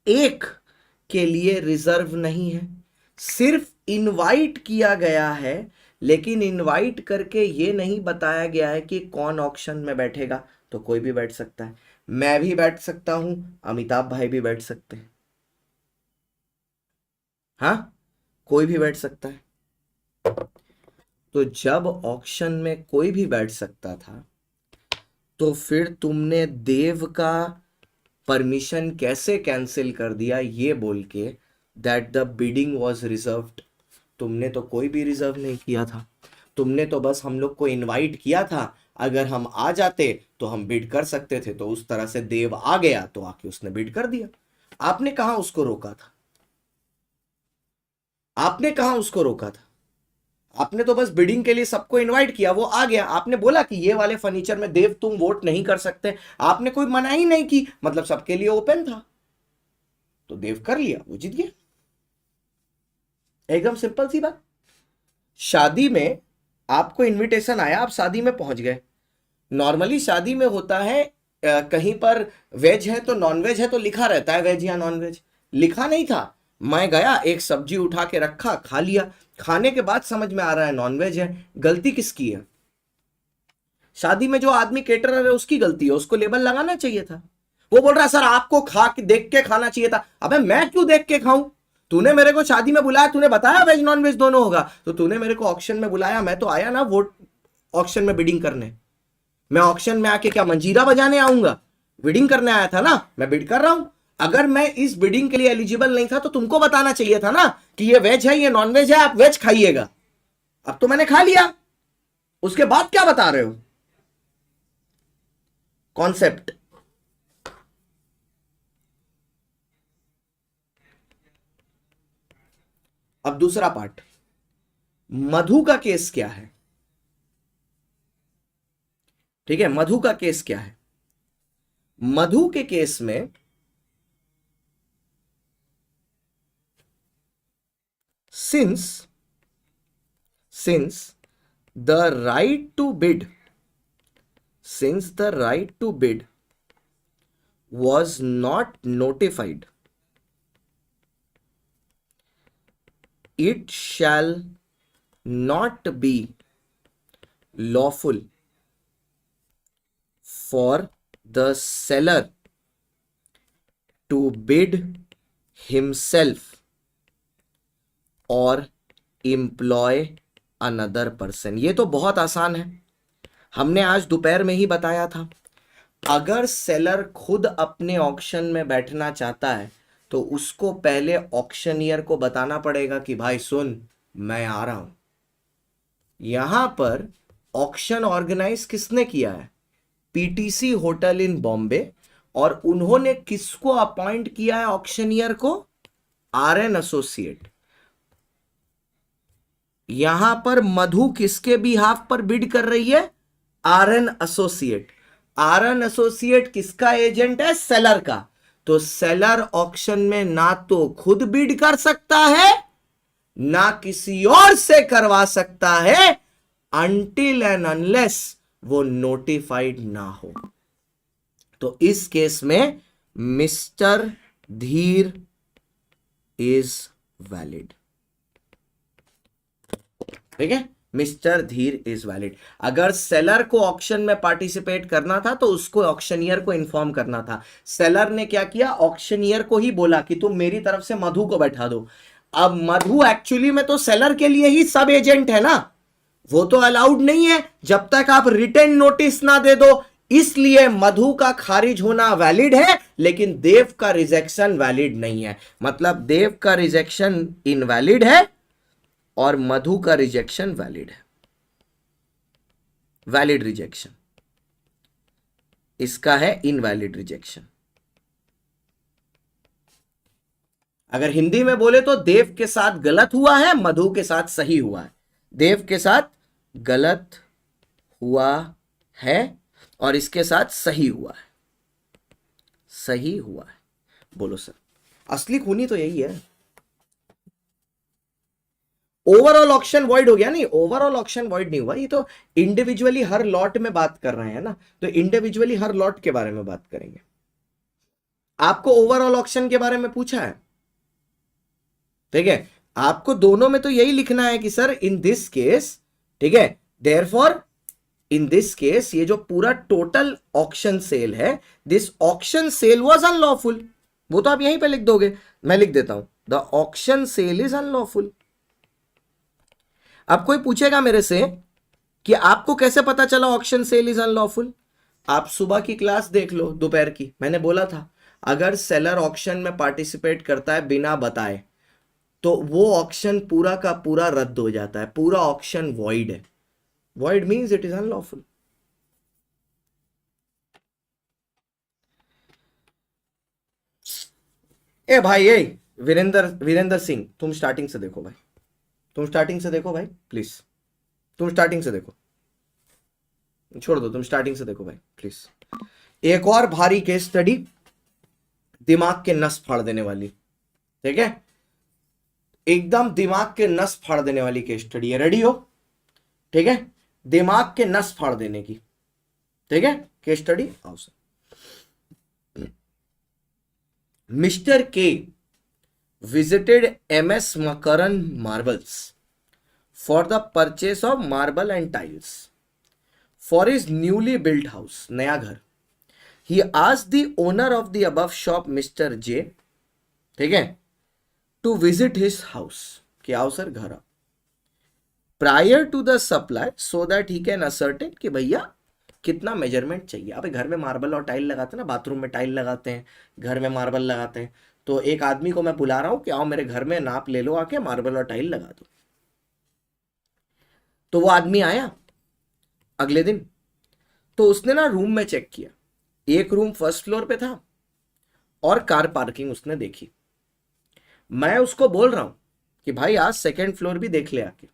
एक के लिए रिजर्व नहीं है, सिर्फ इनवाइट किया गया है, लेकिन इनवाइट करके ये नहीं बताया गया है कि कौन ऑक्शन में बैठेगा। तो कोई भी बैठ सकता है, मैं भी बैठ सकता हूं, अमिताभ भाई भी बैठ सकते हैं, हाँ कोई भी बैठ सकता है। तो जब ऑक्शन में कोई भी बैठ सकता था, तो फिर तुमने देव का परमिशन कैसे कैंसिल कर दिया ये बोल के that the bidding was reserved. तुमने तो कोई भी रिजर्व नहीं किया था, तुमने तो बस हम लोग को इनवाइट किया था, अगर हम आ जाते तो हम बिड कर सकते थे। तो उस तरह से देव आ गया तो आके उसने बिड कर दिया। आपने कहा उसको रोका था, आपने कहा उसको रोका था, आपने तो बस बिडिंग के लिए सबको इनवाइट किया, वो आ गया, आपने बोला कि ये वाले फर्नीचर में देव तुम वोट नहीं कर सकते, आपने कोई मना ही नहीं की, मतलब सबके लिए ओपन था, तो देव कर लिया, वो जीत गया। एकदम सिंपल सी बात। शादी में आपको इनविटेशन आया, आप शादी में पहुंच गए। नॉर्मली शादी में होता है कहीं पर वेज है तो नॉन वेज है तो लिखा रहता है वेज या नॉन वेज, लिखा नहीं था। मैं गया, एक सब्जी उठा के रखा, खा लिया, खाने के बाद समझ में आ रहा है नॉन वेज है। गलती किसकी है? शादी में जो आदमी केटरर है उसकी गलती है, उसको लेबल लगाना चाहिए था। वो बोल रहा है सर आपको खा के देख के खाना चाहिए था। अबे मैं क्यों देख के खाऊं? तूने मेरे को शादी में बुलाया, तूने बताया वेज नॉन वेज दोनों होगा, तो तूने मेरे को ऑक्शन में बुलाया, मैं तो आया ना वोट ऑक्शन में बिडिंग करने। मैं ऑक्शन में आके क्या मंजीरा बजाने आऊंगा? बिडिंग करने आया था ना, मैं बिड कर रहा हूं। अगर मैं इस बिडिंग के लिए एलिजिबल नहीं था तो तुमको बताना चाहिए था ना कि ये वेज है ये नॉन वेज है, आप वेज खाइएगा। अब तो मैंने खा लिया, उसके बाद क्या बता रहे हो? कॉन्सेप्ट। अब दूसरा पार्ट, मधु का केस क्या है? ठीक है, मधु का केस क्या है? मधु के केस में since the right to bid was not notified, it shall not be lawful for the seller to bid himself और एम्प्लॉय अनदर पर्सन। ये तो बहुत आसान है, हमने आज दोपहर में ही बताया था। अगर सेलर खुद अपने ऑक्शन में बैठना चाहता है तो उसको पहले ऑक्शनियर को बताना पड़ेगा कि भाई सुन मैं आ रहा हूं। यहां पर ऑक्शन ऑर्गेनाइज किसने किया है? PTC hotel in Bombay. और उन्होंने किसको अपॉइंट किया है ऑक्शनियर को? RN associate. यहां पर मधु किसके बिहाफ पर बिड कर रही है? RN associate. आरएन एसोसिएट किसका एजेंट है? सेलर का। तो सेलर ऑक्शन में ना तो खुद बिड कर सकता है ना किसी और से करवा सकता है अनटिल एंड अनलेस वो नोटिफाइड ना हो। तो इस केस में मिस्टर धीर इज वैलिड। ठीक है, मिस्टर धीर इज वैलिड। अगर सेलर को ऑक्शन में पार्टिसिपेट करना था तो उसको ऑक्शनियर को इन्फॉर्म करना था। सेलर ने क्या किया? ऑक्शनियर को ही बोला कि तुम मेरी तरफ से मधु को बैठा दो। अब मधु एक्चुअली में तो सेलर के लिए ही सब एजेंट है ना, वो तो अलाउड नहीं है जब तक आप रिटन नोटिस ना दे दो। इसलिए मधु का खारिज होना वैलिड है लेकिन देव का रिजेक्शन वैलिड नहीं है। मतलब देव का रिजेक्शन इनवैलिड है और मधु का रिजेक्शन वैलिड है। वैलिड रिजेक्शन, इसका है इनवैलिड रिजेक्शन। अगर हिंदी में बोले तो देव के साथ गलत हुआ है, मधु के साथ सही हुआ है। देव के साथ गलत हुआ है और इसके साथ सही हुआ है। सही हुआ है। बोलो सर, असली खूनी तो यही है। ओवरऑल ऑक्शन वॉइड हो गया? नहीं, ओवरऑल ऑक्शन वॉइड नहीं हुआ, ये तो इंडिविजुअली हर लॉट में बात कर रहे हैं ना, तो इंडिविजुअली हर लॉट के बारे में बात करेंगे। आपको ओवरऑल ऑक्शन के बारे में पूछा है, ठीक है, आपको दोनों में तो यही लिखना है कि सर इन दिस केस, ठीक है, देयरफॉर इन दिस केस ये जो पूरा टोटल ऑक्शन सेल है, this auction sale was unlawful. वो तो आप यहीं पे लिख दोगे, मैं लिख देता हूं, the auction sale is unlawful. अब कोई पूछेगा मेरे से कि आपको कैसे पता चला ऑक्शन सेल इज अनलॉफुल? आप सुबह की क्लास देख लो, दोपहर की। मैंने बोला था अगर सेलर ऑक्शन में पार्टिसिपेट करता है बिना बताए तो वो ऑक्शन पूरा का पूरा रद्द हो जाता है, पूरा ऑक्शन वॉइड है। Void means it is unlawful. ए भाई, ए वीरेंद्र सिंह, तुम स्टार्टिंग से देखो भाई, तुम स्टार्टिंग से देखो भाई प्लीज, तुम स्टार्टिंग से देखो, छोड़ दो, तुम स्टार्टिंग से देखो भाई प्लीज। एक और भारी केस स्टडी, दिमाग के नस फाड़ देने वाली, ठीक है, एकदम दिमाग के नस फाड़ देने वाली केस स्टडी है। रेडी हो? ठीक है, दिमाग के नस फाड़ देने की। ठीक है, केस स्टडी आओ सर। मिस्टर के visited MS Makaran Marbles for the purchase of marble and tiles for his newly built house, नया घर। He asked the owner of the above shop, Mr. J, ठीक है, to visit his house, कि आओ sir घर आओ, prior to the supply so that he can ascertain कि भैया कितना मेजरमेंट चाहिए। अब घर में मार्बल और टाइल लगाते हैं ना, बाथरूम में टाइल लगाते हैं, घर में मार्बल लगाते हैं। तो एक आदमी को मैं बुला रहा हूं कि आओ मेरे घर में नाप ले लो, आके मार्बल और टाइल लगा दो। तो वो आदमी आया अगले दिन, तो उसने ना रूम में चेक किया, एक रूम फर्स्ट फ्लोर पे था और कार पार्किंग उसने देखी। मैं उसको बोल रहा हूं कि भाई आज सेकेंड फ्लोर भी देख ले आके,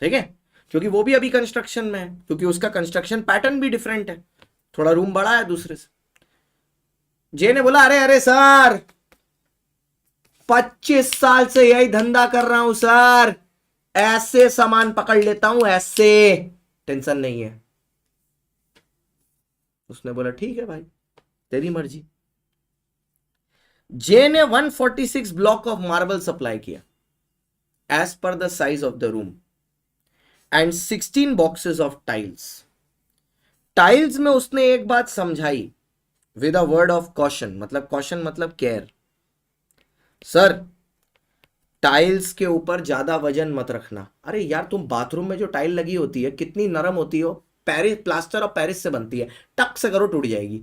ठीक है, क्योंकि वो भी अभी कंस्ट्रक्शन में है, क्योंकि उसका कंस्ट्रक्शन पैटर्न भी डिफरेंट है, थोड़ा रूम बड़ा है दूसरे से। जे ने बोला अरे अरे सर 25 साल से यही धंधा कर रहा हूं सर, ऐसे सामान पकड़ लेता हूं ऐसे, टेंशन नहीं है। उसने बोला ठीक है भाई तेरी मर्जी। जे ने 146 ब्लॉक ऑफ मार्बल सप्लाई किया as per the size of the room and 16 boxes of tiles. Tiles में उसने एक बात समझाई with a word of caution, मतलब कॉशन मतलब केयर। सर टाइल्स के ऊपर ज्यादा वजन मत रखना। अरे यार तुम बाथरूम में जो टाइल लगी होती है कितनी नरम होती हो, पेरिस प्लास्टर ऑफ पेरिस से बनती है, टक से करो टूट जाएगी।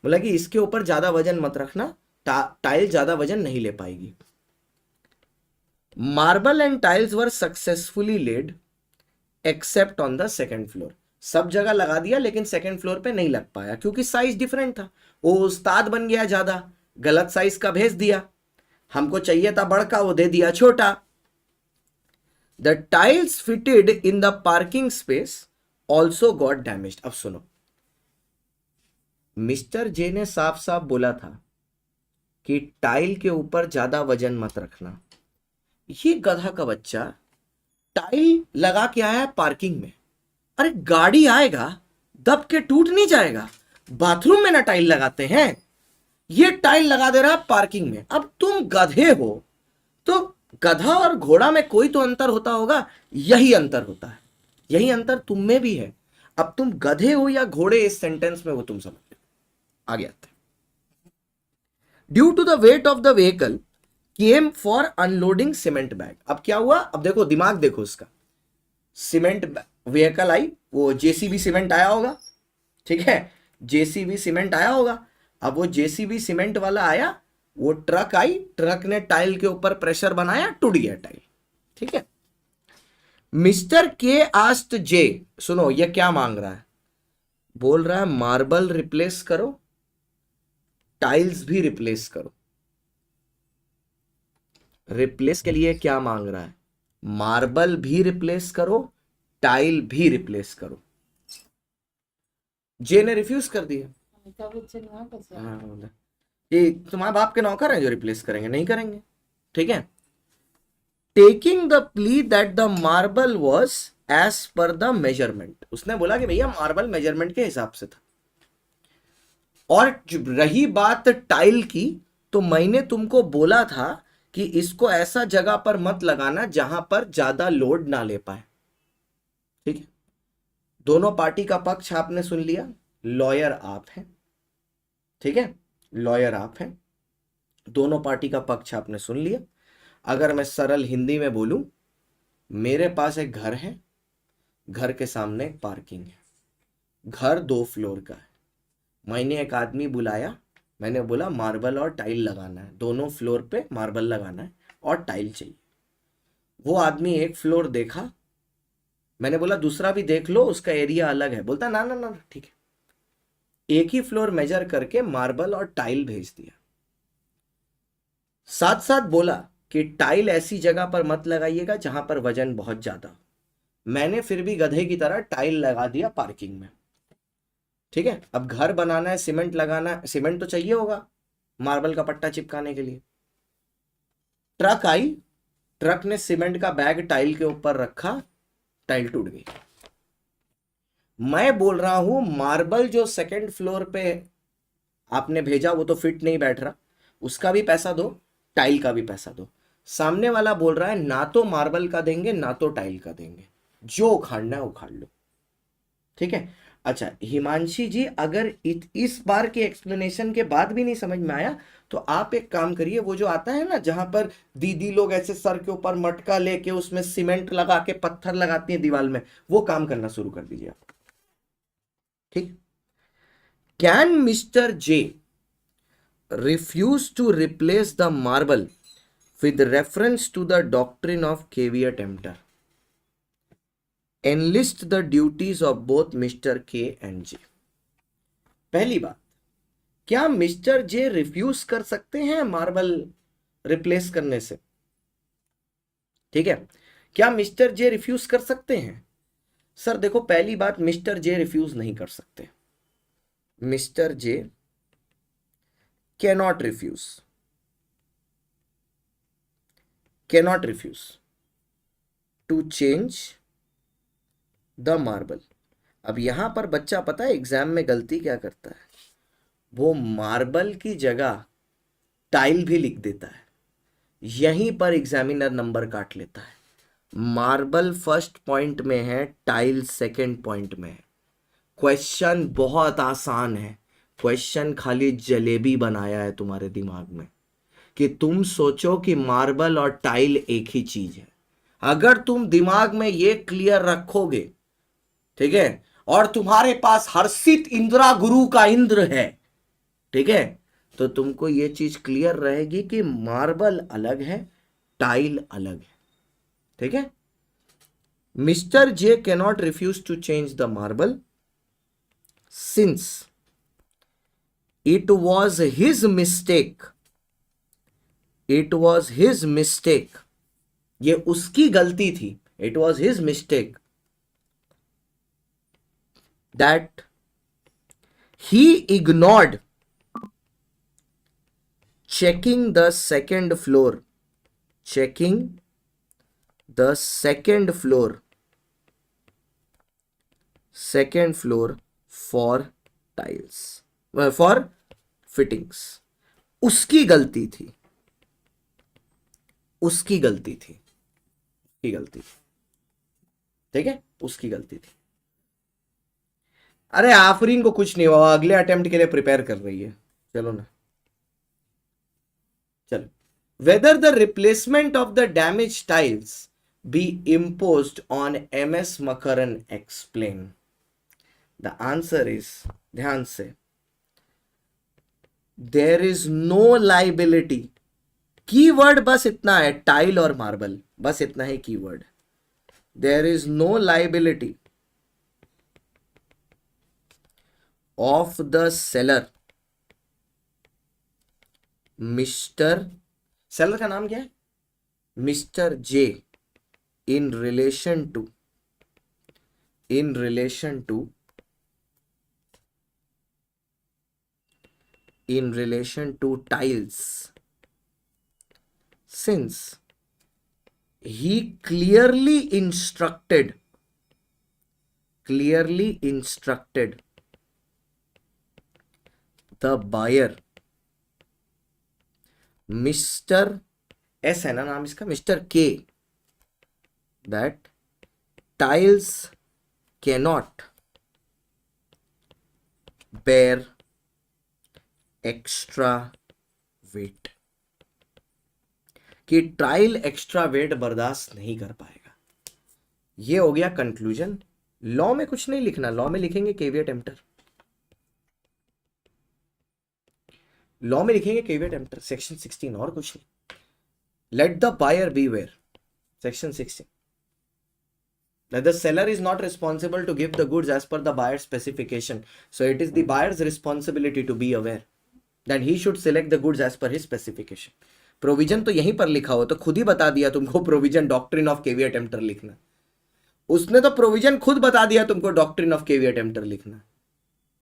बोला कि इसके ऊपर ज्यादा वजन मत रखना, टाइल ज्यादा वजन नहीं ले पाएगी। Marble and tiles were successfully laid except on the second floor. सब जगह लगा दिया लेकिन सेकेंड फ्लोर पे नहीं लग पाया क्योंकि साइज डिफरेंट था। वो उस्ताद बन गया ज्यादा, गलत साइज का भेज दिया, हमको चाहिए था बड़का वो दे दिया छोटा। The tiles fitted in the parking space also got damaged. अब सुनो, मिस्टर जे ने साफ साफ बोला था कि टाइल के ऊपर ज्यादा वजन मत रखना। ये गधा का बच्चा टाइल लगा के आया पार्किंग में। अरे गाड़ी आएगा दब के टूट नहीं जाएगा, बाथरूम में ना टाइल लगाते हैं, ये टाइल लगा दे रहा है पार्किंग में। अब तुम गधे हो तो गधा और घोड़ा में कोई तो अंतर होता होगा, यही अंतर होता है, यही अंतर तुम में भी है। अब तुम गधे हो या घोड़े इस सेंटेंस में वो तुम समझ लो। आगे आते हैं। Due to the weight of the vehicle came for unloading cement bag. अब क्या हुआ, अब देखो दिमाग देखो इसका, सीमेंट व्हीकल आई, वो जेसीबी सीमेंट आया होगा, ठीक है, जेसीबी सीमेंट आया होगा। अब वो जेसीबी सीमेंट वाला आया, वो ट्रक आई, ट्रक ने टाइल के ऊपर प्रेशर बनाया, टूट गया टाइल, ठीक है। मिस्टर के आस्ट जे, सुनो ये क्या मांग रहा है, बोल रहा है मार्बल रिप्लेस करो, टाइल्स भी रिप्लेस करो। रिप्लेस के लिए क्या मांग रहा है, मार्बल भी रिप्लेस करो, टाइल भी रिप्लेस करो। जे ने रिफ्यूज कर दिया। हाँ, ये तुम्हारे बाप के नौकर हैं जो रिप्लेस करेंगे, नहीं करेंगे, ठीक है। Taking the plea that the marble was as per the measurement, उसने बोला कि भैया मार्बल मेजरमेंट के हिसाब से था। और रही बात टाइल की, तो मैंने तुमको बोला था कि इसको ऐसा जगह पर मत लगाना जहां पर ज्यादा लोड ना ले पाए, ठीक है। दोनों पार्टी का पक्ष आपने सुन लिया, लॉयर आप हैं, ठीक है, लॉयर आप हैं, दोनों पार्टी का पक्ष आपने सुन लिया। अगर मैं सरल हिंदी में बोलूं, मेरे पास एक घर है, घर के सामने एक पार्किंग है, घर 2 फ्लोर का है, मैंने एक आदमी बुलाया, मैंने बोला मार्बल और टाइल लगाना है, दोनों फ्लोर पे मार्बल लगाना है और टाइल चाहिए। वो आदमी एक फ्लोर देखा, मैंने बोला दूसरा भी देख लो, उसका एरिया अलग है, बोलता ना ना ना ठीक है। एक ही फ्लोर मेजर करके मार्बल और टाइल भेज दिया। साथ साथ बोला कि टाइल ऐसी जगह पर मत लगाइएगा जहां पर वजन बहुत ज्यादा। मैंने फिर भी गधे की तरह टाइल लगा दिया पार्किंग में, ठीक है। अब घर बनाना है, सीमेंट लगाना है, सीमेंट तो चाहिए होगा मार्बल का पट्टा चिपकाने के लिए। ट्रक आई, ट्रक ने सीमेंट का बैग टाइल के ऊपर रखा, टाइल टूट गई। मैं बोल रहा हूं मार्बल जो सेकंड फ्लोर पे आपने भेजा वो तो फिट नहीं बैठ रहा, उसका भी पैसा दो, टाइल का भी पैसा दो। सामने वाला बोल रहा है ना तो मार्बल का देंगे ना तो टाइल का देंगे, जो उखाड़ना है उखाड़ लो। ठीक है। अच्छा हिमांशी जी, अगर इस बार के एक्सप्लेनेशन के बाद भी नहीं समझ में आया तो आप एक काम करिए, वो जो आता है ना जहां पर दीदी लोग ऐसे सर के ऊपर मटका लेके उसमें सीमेंट लगा के पत्थर लगाती हैं दीवार में, वो काम करना शुरू कर दीजिए आप। ठीक। Can mister J refused to replace the marble with reference to the doctrine of caveat emptor enlist the duties of both Mr. K and J। पहली बात, क्या मिस्टर जे रिफ्यूज कर सकते हैं मार्बल रिप्लेस करने से? ठीक है, क्या मिस्टर जे रिफ्यूज कर सकते हैं? सर देखो, पहली बात मिस्टर जे रिफ्यूज नहीं कर सकते। Mister J cannot refuse to change the marble। अब यहां पर बच्चा पता है एग्जाम में गलती क्या करता है, वो मार्बल की जगह टाइल भी लिख देता है, यहीं पर एग्जामिनर नंबर काट लेता है। मार्बल फर्स्ट पॉइंट में है, टाइल सेकंड पॉइंट में है। क्वेश्चन बहुत आसान है, क्वेश्चन खाली जलेबी बनाया है तुम्हारे दिमाग में कि तुम सोचो कि मार्बल और टाइल एक ही चीज है। अगर तुम दिमाग में ये क्लियर रखोगे, ठीक है, और तुम्हारे पास हर्षित इंदिरा गुरु का इंद्र है, ठीक है, तो तुमको ये चीज क्लियर रहेगी कि मार्बल अलग है, टाइल अलग है। ठीक है। Mr J cannot refuse to change the marble since it was his mistake, it was his mistake, ये उसकी गलती थी, it was his mistake that he ignored checking the second floor for tiles for fittings। उसकी गलती थी, उसकी गलती थी, उसकी गलती थी। ठीक है, उसकी गलती थी। अरे आफरीन को कुछ नहीं हुआ, अगले अटेम्प्ट के लिए प्रिपेयर कर रही है। चलो ना, चलो। Whether the replacement of the damage tiles be imposed on MS Makaran explain. The answer is, ध्यान से, there is no liability. Keyword बस इतना है, टाइल और मार्बल, बस इतना है keyword. There is no liability of the seller, Mr, seller का नाम क्या है, Mr J, in relation to tiles, since he clearly instructed the buyer, Mr S है ना नाम इसका, मिस्टर के, that tiles cannot bear extra weight, कि टाइल एक्स्ट्रा वेट बर्दाश्त नहीं कर पाएगा। ये हो गया कंक्लूजन। लॉ में कुछ नहीं लिखना, लॉ में लिखेंगे केविएट एम्प्टर, लॉ में लिखेंगे केविएट एम्प्टर, सेक्शन 16, और कुछ नहीं। Let the buyer beware, section 16, that the seller is not responsible to give the goods as per the buyer's specification, so it is the buyer's responsibility to be aware that he should select the goods as per his specification। Provision तो यहीं पर लिखा हो, तो खुद ही बता दिया तुमको provision doctrine of caveat emptor लिखना। उसने तो प्रोविजन खुद बता दिया तुमको डॉक्ट्रिन ऑफ केविएट एम्प्टर लिखना।